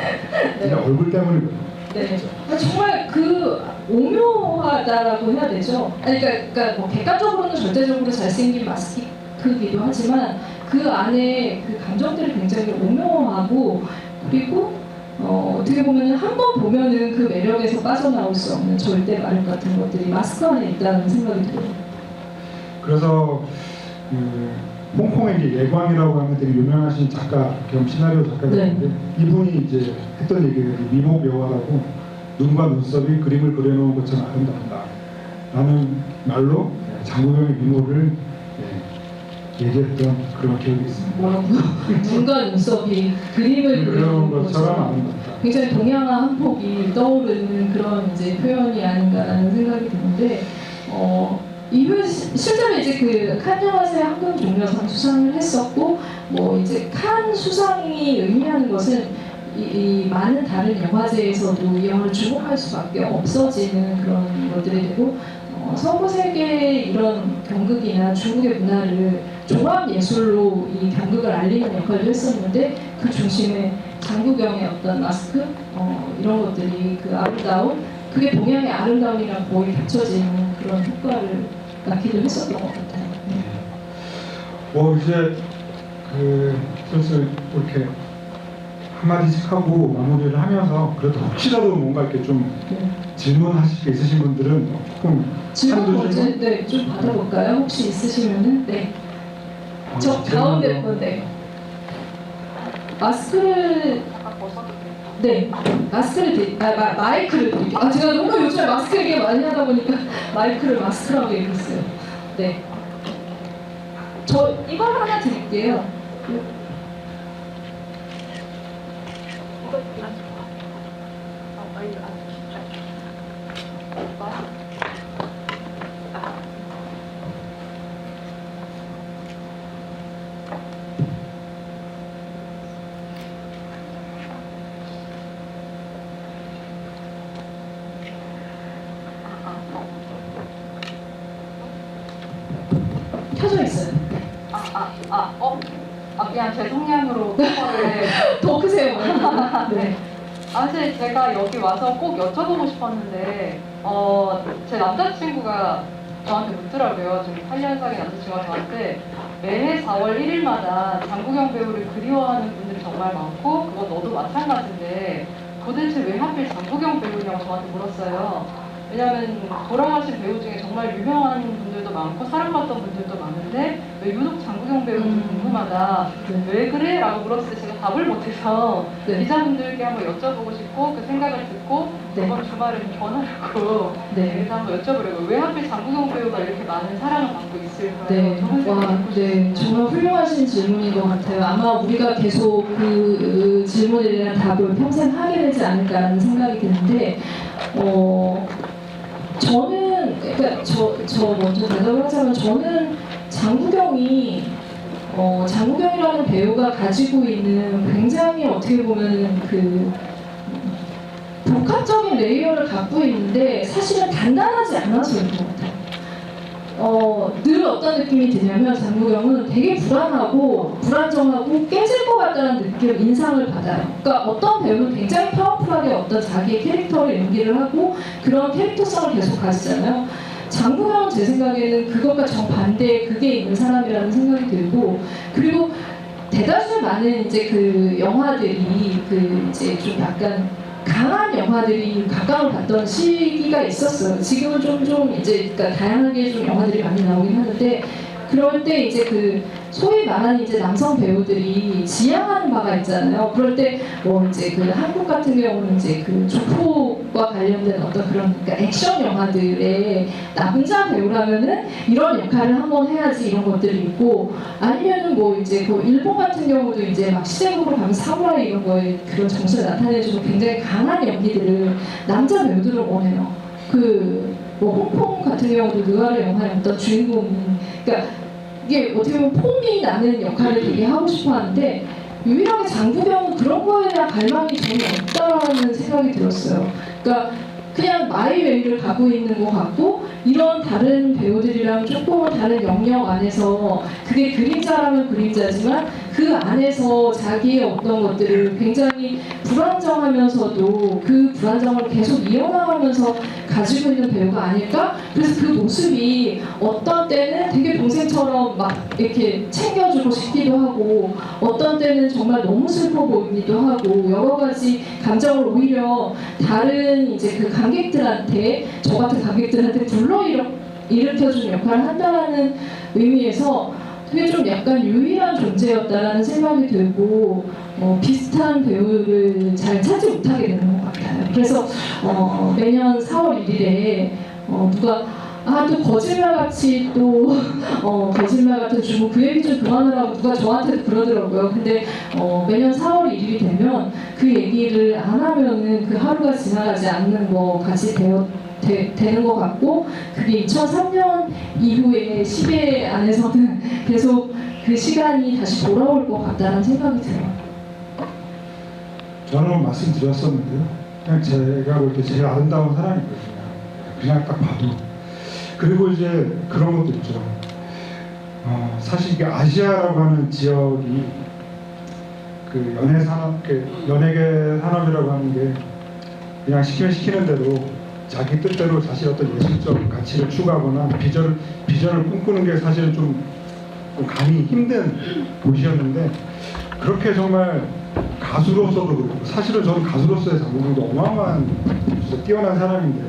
네. 얼굴 때문이거든요. 네. 정말 그 오묘하다라고 해야 되죠. 아니, 그러니까 뭐 객관적으로는 절대적으로 잘생긴 마스크이기도 하지만 그 안에 그 감정들이 굉장히 오묘하고, 그리고 어떻게 보면 한 번 보면은 그 매력에서 빠져나올 수 없는 절대 마력 같은 것들이 마스크 안에 있다는 생각이 들어요. 그래서 홍콩의 이제 예광이라고 하는 되게 유명하신 작가 겸 시나리오 작가인데, 네. 이분이 이제 했던 얘기가 미목 여화라고, 눈과 눈썹이 그림을 그려놓은 것처럼 아름답다 라는 말로 장국영의 미모를 얘기했던 그런 기억이 있습니다. 뭐라고요? 눈과 눈썹이 그림을 그려놓은 것처럼 아름답다. 굉장히 동양화 한 폭이 떠오르는 그런 이제 표현이 아닌가라는 생각이 드는데, 이후 실제로 이제 그 칸 영화제 황금 종려상 수상을 했었고, 뭐 이제 칸 수상이 의미하는 것은 이 많은 다른 영화제에서도 이 영화를 주목할 수밖에 없어지는 그런 것들이 되고, 서구 세계의 이런 경극이나 중국의 문화를 종합 예술로 이 경극을 알리는 역할을 했었는데, 그 중심에 장국영의 어떤 마스크 이런 것들이 그 아름다움, 그게 동양의 아름다움이랑 거의 겹쳐지는 그런 효과를 낳기도 했었던 것 같아요. 이제 슬슬 이렇게 한마디씩 하고 마무리를 하면서, 그래도 혹시라도 뭔가 이렇게 좀 질문하실 게 있으신 분들은 조금 질문 한두 먼저 줄만? 좀 받아볼까요? 혹시 있으시면은? 네. 저 가운데 분, 네. 마스크를 네, 마스크를 마이크를 드릴게요. 제가 너무 요즘에 마스크 얘기 많이 하다 보니까 마이크를 마스크라고 얘기했어요. 네. 저 이걸 하나 드릴게요. 켜져 있어요. 그냥 제 성향으로 그거를. 더 크세요. 네. 사실 제가 여기 와서 꼭 여쭤보고 싶었는데, 제 남자친구가 저한테 묻더라고요. 지금 8년 사귄 남자친구가 저한테 매해 4월 1일마다 장국영 배우를 그리워하는 분들이 정말 많고, 그건 너도 마찬가지인데, 도대체 왜 하필 장국영 배우냐고 저한테 물었어요. 왜냐면 돌아가신 배우 중에 정말 유명한 분들도 많고 사랑받던 분들도 많은데 왜 유독 장국영 배우는 궁금하다. 네. 왜 그래? 라고 물었을 때 제가 답을 못해서 네. 기자분들께 한번 여쭤보고 싶고 그 생각을 듣고 네. 이번 주말에 좀 전하려고 네. 그래서 한번 여쭤보려고 왜 하필 장국영 배우가 이렇게 많은 사랑을 받고 있을까요? 네. 좋은 생각 와, 듣고 네. 싶습니다. 정말 훌륭하신 질문인 것 같아요. 아마 우리가 계속 그 질문에 대한 답을 평생 하게 되지 않을까라는 생각이 드는데, 저는, 그러니까 저 먼저 대답을 하자면 저는 장국영이라는 배우가 가지고 있는 굉장히 어떻게 보면 그 복합적인 레이어를 갖고 있는데 사실은 단단하지 않아서 그런 것 같아요. 늘 어떤 느낌이 드냐면 장국영은 되게 불안하고 불안정하고 깨질 것 같다는 인상을 받아요. 그러니까 어떤 배우는 굉장히 파워풀하게 어떤 자기의 캐릭터를 연기를 하고 그런 캐릭터성을 계속 가지잖아요. 장국영은 제 생각에는 그것과 정반대의 그게 있는 사람이라는 생각이 들고, 그리고 대다수 많은 이제 그 영화들이 그 이제 좀 약간 강한 영화들이 각광을 받던 시기가 있었어요. 지금은 좀 이제 그러니까 다양하게 좀 영화들이 많이 나오긴 하는데, 그럴 때 이제 그 소위 말하는 이제 남성 배우들이 지향하는 바가 있잖아요. 그럴 때 뭐 이제 그 한국 같은 경우는 이제 그 조폭과 관련된 어떤 그런 그러니까 액션 영화들의 남자 배우라면은 이런 역할을 한번 해야지 이런 것들이 있고, 아니면은 뭐 이제 그 일본 같은 경우도 이제 막 시대국으로 가면 사무라이 이런 거에 그런 정신을 나타내주는 굉장히 강한 연기들을 남자 배우들을 원해요. 뭐 홍콩 같은 경우도 느와르 영화의 어떤 주인공이, 그러니까 이게 어떻게 보면 폼이 나는 역할을 되게 하고 싶어 하는데, 유일하게 장국영은 그런 거에 대한 갈망이 전혀 없다는 생각이 들었어요. 그러니까 그냥 마이웨이를 가고 있는 것 같고, 이런 다른 배우들이랑 조금은 다른 영역 안에서 그게 그림자라면 그림자지만 그 안에서 자기의 어떤 것들을 굉장히 불안정하면서도 그 불안정을 계속 이어나가면서 가지고 있는 배우가 아닐까? 그래서 그 모습이 어떤 때는 되게 동생처럼 막 이렇게 챙겨주고 싶기도 하고, 어떤 때는 정말 너무 슬퍼 보이기도 하고, 여러 가지 감정을 오히려 다른 이제 그 관객들한테, 저 같은 관객들한테 불러일으켜주는 역할을 한다는 의미에서 되게 좀 약간 유일한 존재였다라는 생각이 들고, 비슷한 배우를 잘 찾지 못하게 되는 것 같아요. 그래서 매년 4월 1일에 누가 또 거짓말같이 또 거짓말 같은 주고 그 얘기 좀 그만하라고 누가 저한테도 그러더라고요. 근데 매년 4월 1일이 되면 그 얘기를 안 하면은 그 하루가 지나가지 않는 것 같이 되는 것 같고, 그게 2003년 이후에 시대 안에서는 계속 그 시간이 다시 돌아올 것 같다는 생각이 들어요. 저는 말씀드렸었는데요. 그냥 제가 볼 때 제일 아름다운 사람이거든요. 그냥 딱 봐도. 그리고 이제 그런 것도 있죠. 사실 이게 아시아라고 하는 지역이 그 연예계 산업이라고 하는 게 그냥 시키면 시키는 대로 자기 뜻대로 자신의 어떤 예술적 가치를 추구하거나 비전을 꿈꾸는 게 사실은 좀 감히 힘든 곳이었는데, 그렇게 정말 가수로서도 그렇고, 사실은 저는 가수로서의 장국영도 어마어마한 진짜 뛰어난 사람인데,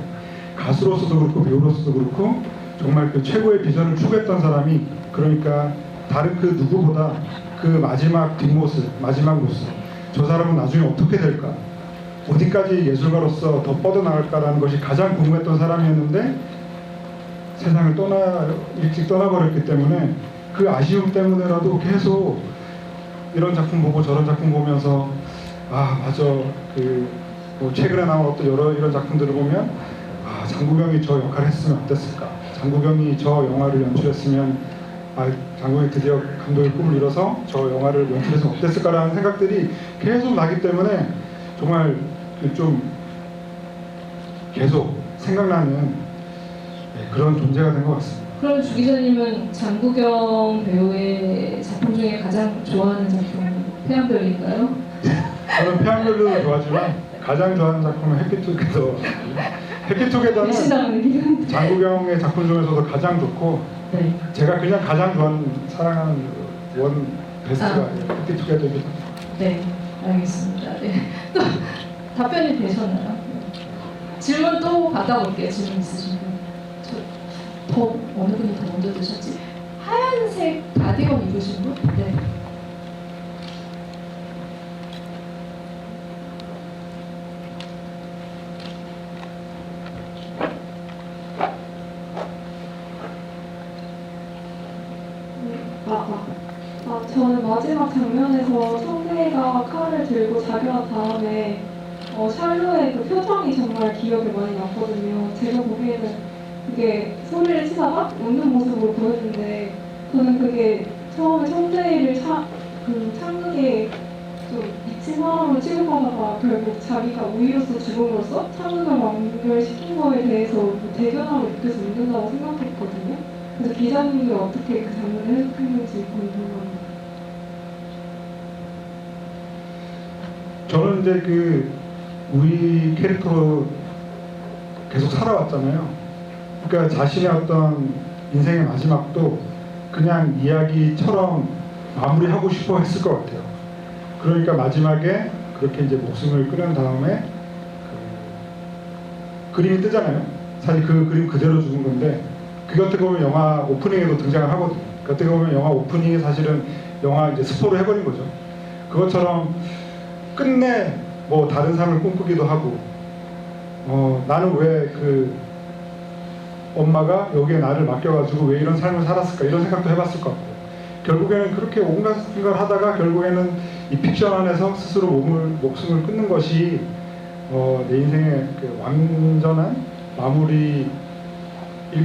가수로서도 그렇고 배우로서도 그렇고 정말 그 최고의 비전을 추구했던 사람이, 그러니까 다른 그 누구보다 그 마지막 뒷모습, 마지막 모습, 저 사람은 나중에 어떻게 될까, 어디까지 예술가로서 더 뻗어나갈까라는 것이 가장 궁금했던 사람이었는데, 세상을 일찍 떠나버렸기 때문에 그 아쉬움 때문에라도 계속 이런 작품 보고 저런 작품 보면서 맞아, 뭐 최근에 나온 어떤 이런 작품들을 보면 장국영이 저 역할을 했으면 어땠을까, 장국영이 저 영화를 연출했으면 장국영이 드디어 감독의 꿈을 이뤄서 저 영화를 연출했으면 어땠을까라는 생각들이 계속 나기 때문에 정말 좀 계속 생각나는 그런 존재가 된 것 같습니다. 그럼 주 기자님은 장국영 배우의 작품 중에 가장 좋아하는 작품은 태양별일까요? 저는 태양별도 좋아하지만 가장 좋아하는 작품은 해피투게더. 해피투게더는 배신당하는 기분. 장국영의 작품 중에서도 가장 좋고 네. 제가 그냥 가장 좋아하는 사랑하는 원 베스트가 해피투게더입니다. 네, 알겠습니다. 네. 또 답변이 되셨나요? 질문 또 받아볼게요. 질문 있으신 분. 더 어느 분이 더 먼저 드셨지? 하얀색 가디건 입으신 분? 네. 저는 마지막 장면에서 성대가 칼을 들고 자결한 다음에 샬로의 그 표정이 정말 기억에 많이 남거든요. 제가 보기에는 그게 소리를 치다가 웃는 모습으로 보였는데 저는 그게 처음에 성대를 창극에 좀 미친 사람으로 취급하다가 결국 자기가 우위로서 죽음으로써 창극을 완결시킨 거에 대해서 대견함을 느껴서 웃는다고 생각했거든요. 그래서 기자님이 어떻게 그 장면을 해석했는지 궁금합니다. 저는 이제 그 우리 캐릭터로 계속 살아왔잖아요. 그러니까 자신의 어떤 인생의 마지막도 그냥 이야기처럼 마무리하고 싶어 했을 것 같아요. 그러니까 마지막에 그렇게 이제 목숨을 끊은 다음에 그림이 뜨잖아요. 사실 그 그림 그대로 죽은 건데 그게 어떻게 보면 영화 오프닝에도 등장을 하거든요. 그 어떻게 보면 영화 오프닝이 사실은 영화 이제 스포를 해버린 거죠. 그것처럼 끝내 뭐 다른 삶을 꿈꾸기도 하고 나는 왜 그 엄마가 여기에 나를 맡겨가지고 왜 이런 삶을 살았을까 이런 생각도 해봤을 것 같고 결국에는 그렇게 온갖 생각을 하다가 결국에는 이 픽션 안에서 스스로 목숨을 끊는 것이 내 인생의 그 완전한 마무리일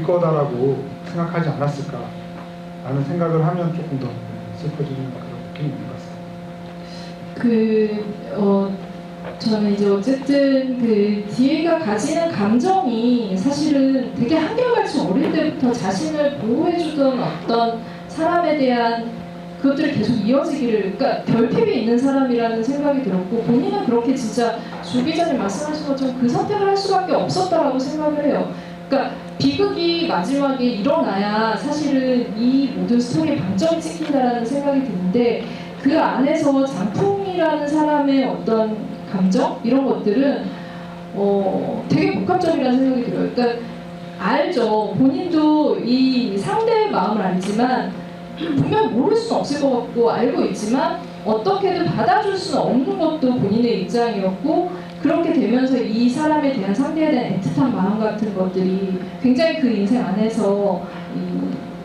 거다라고 생각하지 않았을까 라는 생각을 하면 조금 더 슬퍼지는 그런 느낌이 있는 것 같습니다. 저는 이제 어쨌든 그 디에가 가지는 감정이 사실은 되게 한결같이 어릴 때부터 자신을 보호해주던 어떤 사람에 대한 그것들이 계속 이어지기를, 그러니까 결핍이 있는 사람이라는 생각이 들었고 본인은 그렇게 진짜 주 기자님 말씀하신 것처럼 그 선택을 할 수밖에 없었다라고 생각을 해요. 그러니까 비극이 마지막에 일어나야 사실은 이 모든 스토리에 방점이 찍힌다라는 생각이 드는데 그 안에서 장풍이라는 사람의 어떤 감정? 이런 것들은 되게 복합적이라는 생각이 들어요. 그러니까 알죠. 본인도 이 상대의 마음을 알지만 분명히 모를 수는 없을 것 같고 알고 있지만 어떻게든 받아줄 수는 없는 것도 본인의 입장이었고 그렇게 되면서 이 사람에 대한 상대에 대한 애틋한 마음 같은 것들이 굉장히 그 인생 안에서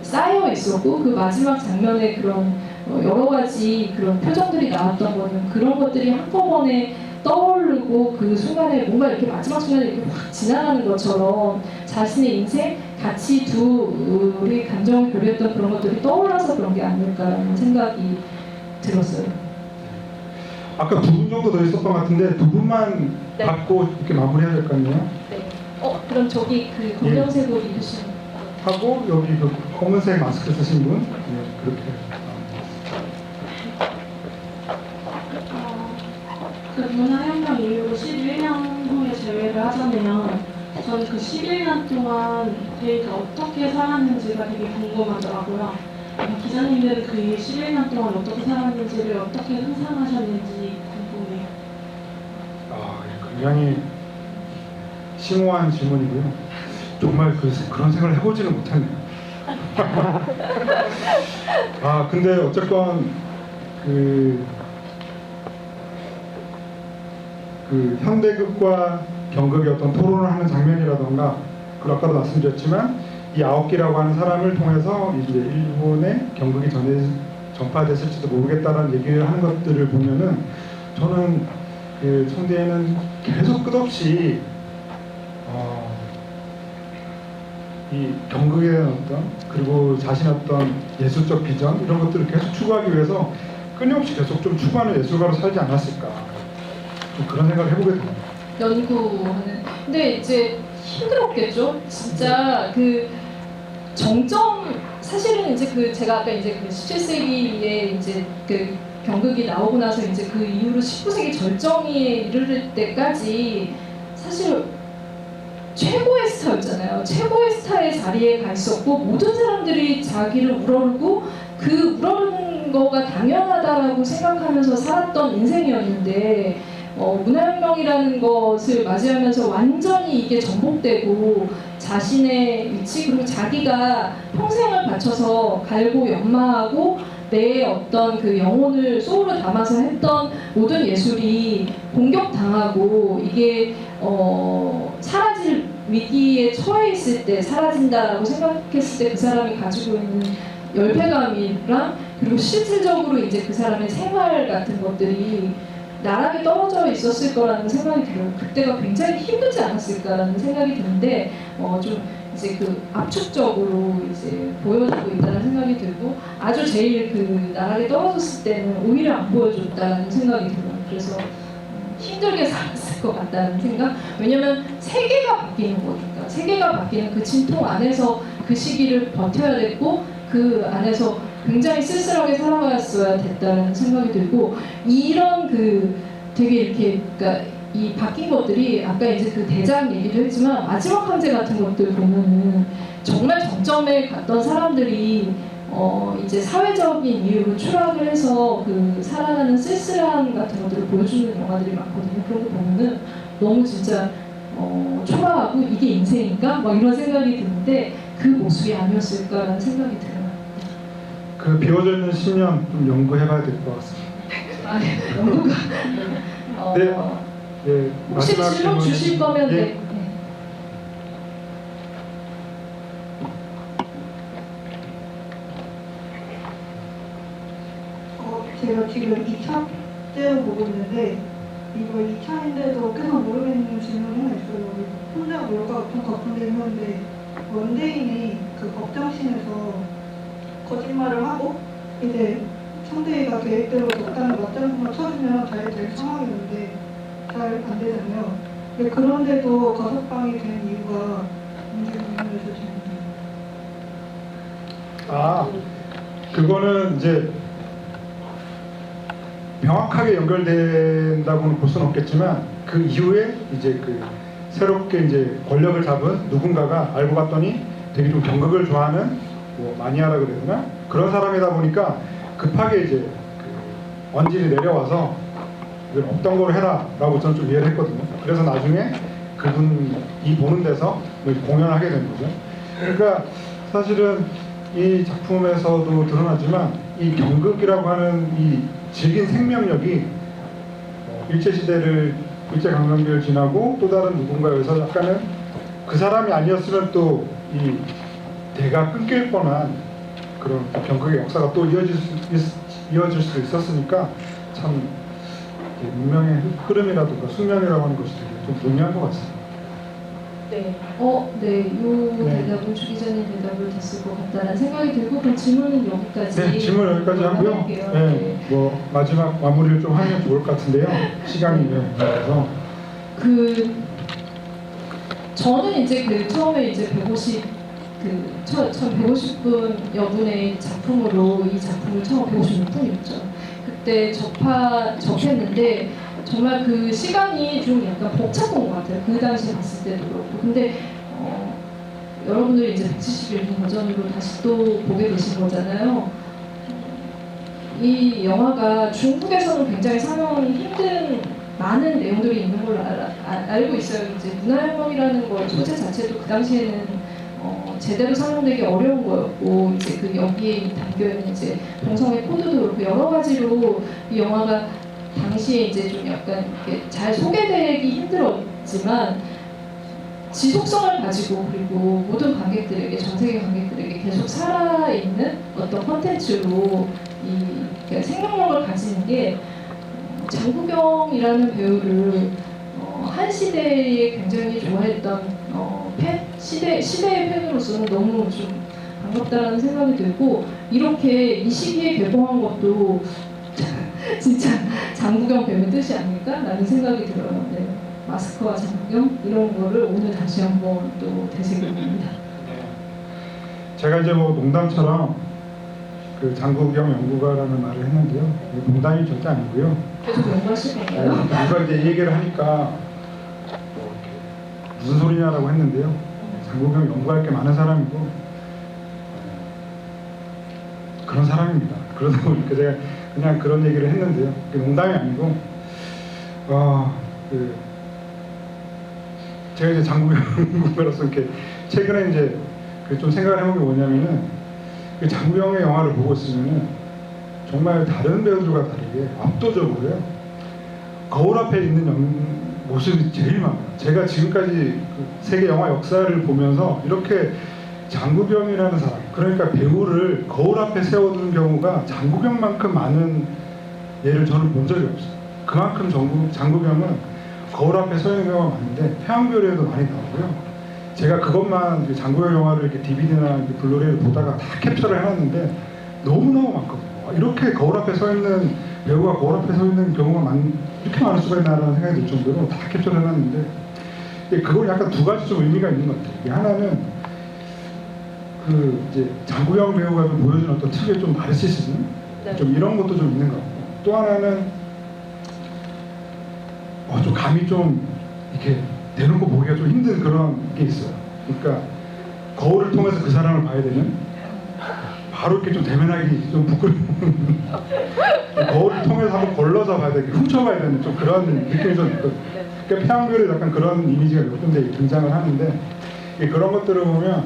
쌓여 있었고 그 마지막 장면에 그런 여러 가지 그런 표정들이 나왔던 거는 그런 것들이 한꺼번에 떠오르고 그 순간에 뭔가 이렇게 마지막 순간에 이렇게 확 지나가는 것처럼 자신의 인생 같이 둘이 감정을 교류했던 그런 것들이 떠올라서 그런 게 아닐까라는 생각이 들었어요. 아까 2분 정도 더 있었던 것 같은데 2분만 네. 받고 이렇게 마무리해야 될 거 아니에요? 네. 그럼 저기 그 검정색 옷 입으신 하고 여기 그 검은색 마스크 쓰신 분 그렇게 그 문화혁명 이후로 11년 후에 재회를 하잖아요. 저는 그 11년 동안 데이가 어떻게 살았는지가 되게 궁금하더라고요. 기자님들은 그 이후 11년 동안 어떻게 살았는지를 어떻게 상상하셨는지 궁금해요. 굉장히 심오한 질문이고요. 정말 그런 생각을 해보지는 못했네요. 근데 어쨌건 그 현대극과 경극의 어떤 토론을 하는 장면이라던가 그리고 아까도 말씀드렸지만 이 9기라고 하는 사람을 통해서 이제 일본의 경극이 전파됐을지도 모르겠다라는 얘기를 하는 것들을 보면은 저는 그 성대에는 계속 끝없이 이 경극에 대한 어떤 그리고 자신의 어떤 예술적 비전 이런 것들을 계속 추구하기 위해서 끊임없이 계속 좀 추구하는 예술가로 살지 않았을까 좀 그런 생각을 해보게 됩니다. 연구하는. 근데 이제 힘들었겠죠. 진짜 그 정점 사실은 이제 그 제가 아까 이제 그 17세기에 이제 그 경극이 나오고 나서 이제 그 이후로 19세기 절정에 이르를 때까지 사실 최고의 스타였잖아요. 최고의 스타의 자리에 가 있었고 모든 사람들이 자기를 우러르고 그 우러르는 거가 당연하다라고 생각하면서 살았던 인생이었는데 문화혁명이라는 것을 맞이하면서 완전히 이게 전복되고 자신의 위치 그리고 자기가 평생을 바쳐서 갈고 연마하고 내 어떤 그 영혼을 소울을 담아서 했던 모든 예술이 공격당하고 이게 사라질 위기에 처해 있을 때 사라진다라고 생각했을 때 그 사람이 가지고 있는 열패감이랑 그리고 실질적으로 이제 그 사람의 생활 같은 것들이 나락에 떨어져 있었을 거라는 생각이 들어요. 그때가 굉장히 힘들지 않았을까라는 생각이 드는데 좀 이제 그 압축적으로 이제 보여주고 있다는 생각이 들고 아주 제일 그 나락에 떨어졌을 때는 오히려 안 보여줬다는 생각이 들어요. 그래서 힘들게 살았을 것 같다는 생각. 왜냐면 세계가 바뀌는 거니까 세계가 바뀌는 그 진통 안에서 그 시기를 버텨야 됐고 그 안에서 굉장히 쓸쓸하게 살아갔어야 됐다는 생각이 들고 이런 그 되게 이렇게 그러니까 이 바뀐 것들이 아까 이제 그 대장 얘기도 했지만 마지막 황제 같은 것들 보면은 정말 정점에 갔던 사람들이 이제 사회적인 이유로 추락을 해서 그 살아가는 쓸쓸함 같은 것들을 보여주는 영화들이 많거든요. 그런 거 보면은 너무 진짜 초라하고 이게 인생인가? 막 이런 생각이 드는데 그 모습이 아니었을까라는 생각이 들어요. 그 비워져 있는 10년 좀 연구해봐야 될 것 같습니다. 아, 연구가 네. 네, 혹시 마지막 질문 주실 거면 예. 네. 제가 지금 2차째로 보고 있는데 이거 2차인데도 계속 모르겠는 질문이 하나 있어요. 혼자 뭘까 좀 걱정되긴 하는데 원대인이 그 법정신에서 거짓말을 하고 이제 상대가 계획대로 적당히 맞장구만 쳐주면 잘 될 상황이었는데 잘 안 되잖아요. 근데 그런데도 가석방이 된 이유가 뭔지 궁금해서 질문해요. 아, 그거는 이제 명확하게 연결된다고는 볼 수는 없겠지만 그 이후에 이제 그 새롭게 이제 권력을 잡은 누군가가 알고 봤더니 되게 좀 경극을 좋아하는 뭐 마니아라 그래야 되나 그런 사람이다 보니까 급하게 이제 그 언질이 내려와서 이걸 없던 거로 해라라고 저는 좀 이해를 했거든요. 그래서 나중에 그분이 보는 데서 공연하게 된 거죠. 그러니까 사실은 이 작품에서도 드러나지만 이 경극이라고 하는 이 질긴 생명력이 일제강점기를 지나고 또 다른 누군가에서 약간은 그 사람이 아니었으면 또 이 대가 끊길 뻔한 그런 경극의 역사가 또 이어질 수도 있었으니까 참 문명의 흐름이라든가 숙명이라고 하는 것이 되게 좀 동의한 것 같습니다. 네. 요 네. 대답은 주 기자님 대답을 됐을 것 같다는 생각이 들고 그럼 질문은 여기까지. 네, 질문 여기까지 하고요. 할게요. 네, 뭐 마지막 마무리를 좀 하면 좋을 것 같은데요. 시간이 그래서 저는 이제 그 처음에 이제 150분 여분의 작품으로 이 작품을 처음 156분이었죠. 그때 접했는데 정말 그 시간이 좀 약간 벅찼던 것 같아요. 그 당시 봤을 때도 그렇고. 근데 여러분들이 이제 171분 버전으로 다시 또 보게 되신 거잖아요. 이 영화가 중국에서는 굉장히 상영하기 힘든 많은 내용들이 있는 걸로 알고 있어요. 이제 문화혁명이라는 거 소재 자체도 그 당시에는 제대로 상영되기 어려운 거였고 이제 그 여기에 담겨 있는 이제 동성애 코드도 그렇고 여러 가지로 이 영화가 당시에 이제 좀 약간 이렇게 잘 소개되기 힘들었지만 지속성을 가지고 그리고 모든 관객들에게 전 세계 관객들에게 계속 살아있는 어떤 콘텐츠로 이 생명력을 가지는 게 장국영이라는 배우를 한 시대에 굉장히 좋아했던 시대의 팬으로서는 너무 좀 반갑다라는 생각이 들고 이렇게 이 시기에 개봉한 것도 진짜 장국영 배우의 뜻이 아닐까라는 생각이 들어요. 네. 마스크와 장국영 이런 거를 오늘 다시 한번 또 되새겨봅니다. 제가 이제 뭐 농담처럼 그 장국영 연구가라는 말을 했는데요. 이게 농담이 절대 아니고요. 계속 연구하실 건가요? 누가 이제 이 얘기를 하니까 뭐 이렇게 무슨 소리냐라고 했는데요. 장국영 연구할 게 많은 사람이고 그런 사람입니다. 그러다 보니까 제가 그냥 그런 얘기를 했는데요. 그게 농담이 아니고 제가 이제 장국영 연구가로서 이렇게 최근에 이제 좀 생각을 해본 게 뭐냐면은 그 장국영의 영화를 보고 있으면은 정말 다른 배우들과 다르게 압도적으로요. 거울 앞에 있는 모습이 제일 많아요. 제가 지금까지 그 세계 영화 역사를 보면서 이렇게 장국영이라는 사람, 그러니까 배우를 거울 앞에 세워두는 경우가 장국영만큼 많은 예를 저는 본 적이 없어요. 그만큼 장국영은 거울 앞에 서 있는 경우가 많은데 태양별에도 많이 나오고요. 제가 그것만 그 장국영 영화를 이렇게 DVD나 블루레이를 보다가 다 캡처를 해놨는데 너무너무 많거든요. 이렇게 거울 앞에 서 있는 배우가 거울 앞에 서 있는 경우가 이렇게 많을 수가 있나라는 생각이 들 정도로 다 캡처를 해놨는데 그건 약간 두 가지 좀 의미가 있는 것 같아요. 하나는 그 이제 장국영 배우가 좀 보여주는 어떤 특유의 좀 나르시시즘 네. 좀 이런 것도 좀 있는 것 같고 또 하나는 좀 감이 좀 이렇게 대놓고 보기가 좀 힘든 그런 게 있어요. 그러니까 거울을 통해서 그 사람을 봐야 되는 바로 이렇게 좀 대면하기 좀 부끄러운 거울을 통해서 한번 걸러서 봐야 되는 훔쳐봐야 되는 좀 그런 느낌이 좀 있거든요. 그러니까 태양별에 약간 그런 이미지가 몇 군데 등장을 하는데 그런 것들을 보면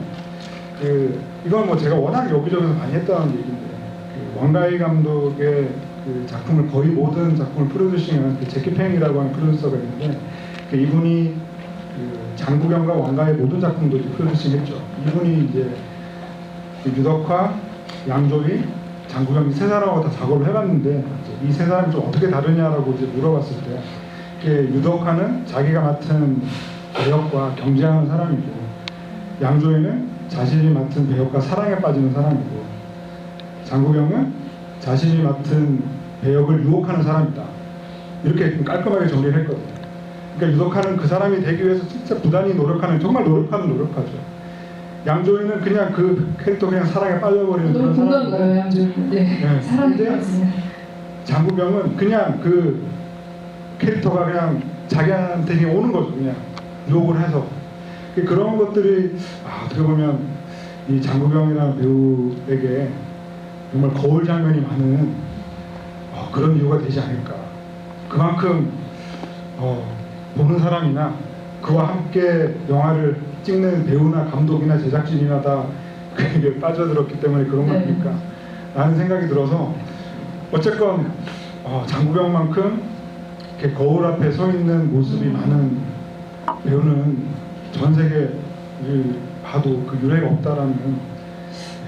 이건 뭐 제가 워낙 여기저기서 많이 했던 얘기인데 왕가희 감독의 그 작품을 거의 모든 작품을 프로듀싱한 제키 팽이라고 하는 프로듀서가 있는데 이분이 장국영과 왕가의 모든 작품도 프로듀싱했죠. 이분이 이제 유덕화, 양조위, 장국영 세 사람하고 다 작업을 해봤는데 이 세 사람이 좀 어떻게 다르냐라고 이제 물어봤을 때 유덕화는 자기가 맡은 배역과 경쟁하는 사람이고 양조위는 자신이 맡은 배역과 사랑에 빠지는 사람이고 장국영은 자신이 맡은 배역을 유혹하는 사람이다. 이렇게 깔끔하게 정리를 했거든요. 그러니까 유덕화는 그 사람이 되기 위해서 진짜 부단히 노력하는 정말 노력하는 노력하죠. 양조위는 그냥 그 캐릭터 그냥 사랑에 빠져버리는 너무 그런 공감 가요, 양조위. 네. 사랑에 근데 빠지는. 장국영은 그냥 그 캐릭터가 그냥 자기한테 그냥 오는 거죠. 그냥 유혹을 해서 그런 것들이 어떻게 보면 이 장국영이라는 배우에게 정말 거울 장면이 많은 그런 이유가 되지 않을까. 그만큼 보는 사람이나 그와 함께 영화를 찍는 배우나 감독이나 제작진이나 다 그게 빠져들었기 때문에 그런 거 아닐까 라는 생각이 들어서 어쨌건 장국영만큼 이렇게 거울 앞에 서 있는 모습이 많은 배우는 전 세계를 봐도 그 유례가 없다라는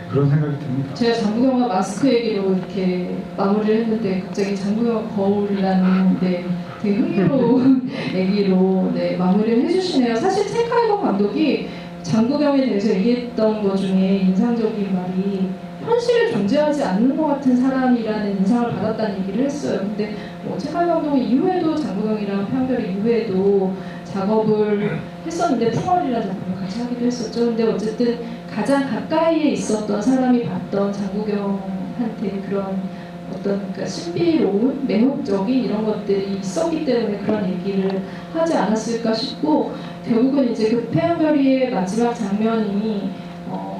그런 생각이 듭니다. 제가 장국영과 마스크 얘기로 이렇게 마무리를 했는데 갑자기 장국영 거울이라는 되게 흥미로운 얘기로 마무리를 해주시네요. 사실 첸카이버 감독이 장국영에 대해서 얘기했던 것 중에 인상적인 말이 현실에 존재하지 않는 것 같은 사람이라는 인상을 받았다는 얘기를 했어요. 근데 첸카이버 감독이 이후에도 장국영이랑 편별이 이후에도 작업을 했었는데 풍월이라는 작품을 같이 하기도 했었죠. 근데 어쨌든 가장 가까이에 있었던 사람이 봤던 장국영한테 그런 어떤 그러니까 신비로운 매혹적인 이런 것들이 있었기 때문에 그런 얘기를 하지 않았을까 싶고 결국은 이제 그 태양별이의 마지막 장면이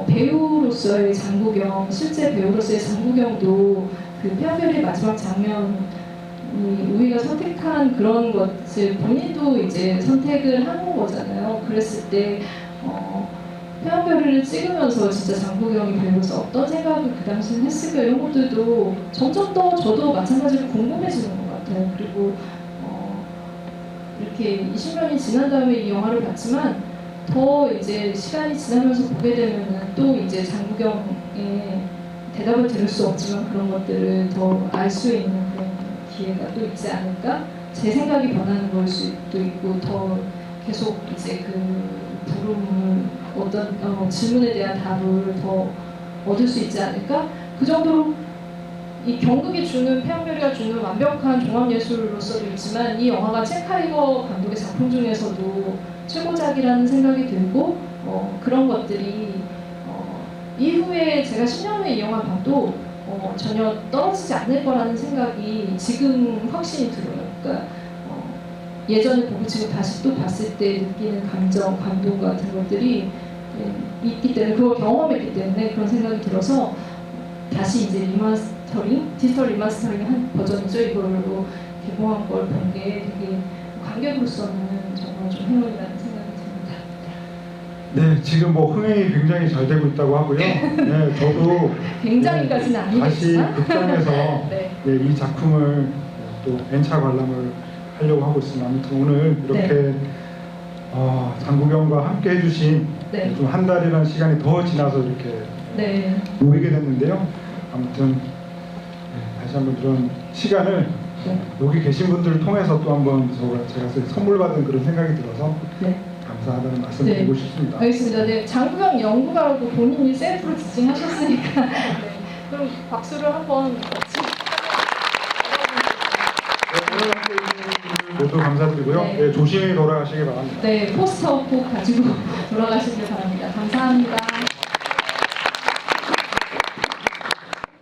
배우로서의 장국영, 실제 배우로서의 장국영도 그 태양별이의 마지막 장면 우리가 선택한 그런 것을 본인도 이제 선택을 한 거잖아요. 그랬을 때 태양별이를 찍으면서 진짜 장국영이 배우로서 어떤 생각을 그 당시에 했을까 이런 것들도 점점 더 저도 마찬가지로 궁금해지는 것 같아요. 그리고 이렇게 20년이 지난 다음에 이 영화를 봤지만 더 이제 시간이 지나면서 보게 되면은 또 이제 장국영의 대답을 들을 수 없지만 그런 것들을 더 알 수 있는 그런 기회가 또 있지 않을까? 제 생각이 변하는 걸 수도 있고 더 계속 이제 그 부름을 어떤 질문에 대한 답을 더 얻을 수 있지 않을까? 그 정도로 이 경극이 주는 태양별이가 주는 완벽한 종합예술로서도 있지만 이 영화가 첸카이버 감독의 작품 중에서도 최고작이라는 생각이 들고 그런 것들이 이후에 제가 10년 후에 이 영화 봐도 전혀 떨어지지 않을 거라는 생각이 지금 확신이 들어요. 그러니까 예전에 보고 지금 다시 또 봤을 때 느끼는 감정, 감동 같은 것들이 있기 때문에 그걸 경험했기 때문에 그런 생각이 들어서 다시 이제 디지털 리마스터링 한 버전이죠. 이걸로 개봉한 걸 본 게 되게 관객으로서는 정말 좀 행운이라는 생각이 듭니다. 네, 지금 뭐 흥행이 굉장히 잘 되고 있다고 하고요. 네, 저도 굉장히까지는 다시 아니겠지만 극장에서 네. 이 작품을 또 N차 관람을 하려고 하고 있습니다. 아무튼 오늘 이렇게 장국영과 함께 해주신 네. 좀 한 달이라는 시간이 더 지나서 이렇게 네. 모이게 됐는데요. 아무튼 다시 한번 이런 시간을 네. 여기 계신 분들을 통해서 또 한번 제가 선물 받은 그런 생각이 들어서 네. 감사하다는 말씀 드리고 싶습니다. 알겠습니다. 네, 장국영 연구가라고 본인이 셀프로 지칭하셨으니까 네. 그럼 박수를 한번 같이 오늘 함께 해주신 분들 모두 감사드리고요. 네. 네, 조심히 돌아가시기 바랍니다. 네, 포스터 꼭 가지고 돌아가시길 바랍니다. 감사합니다.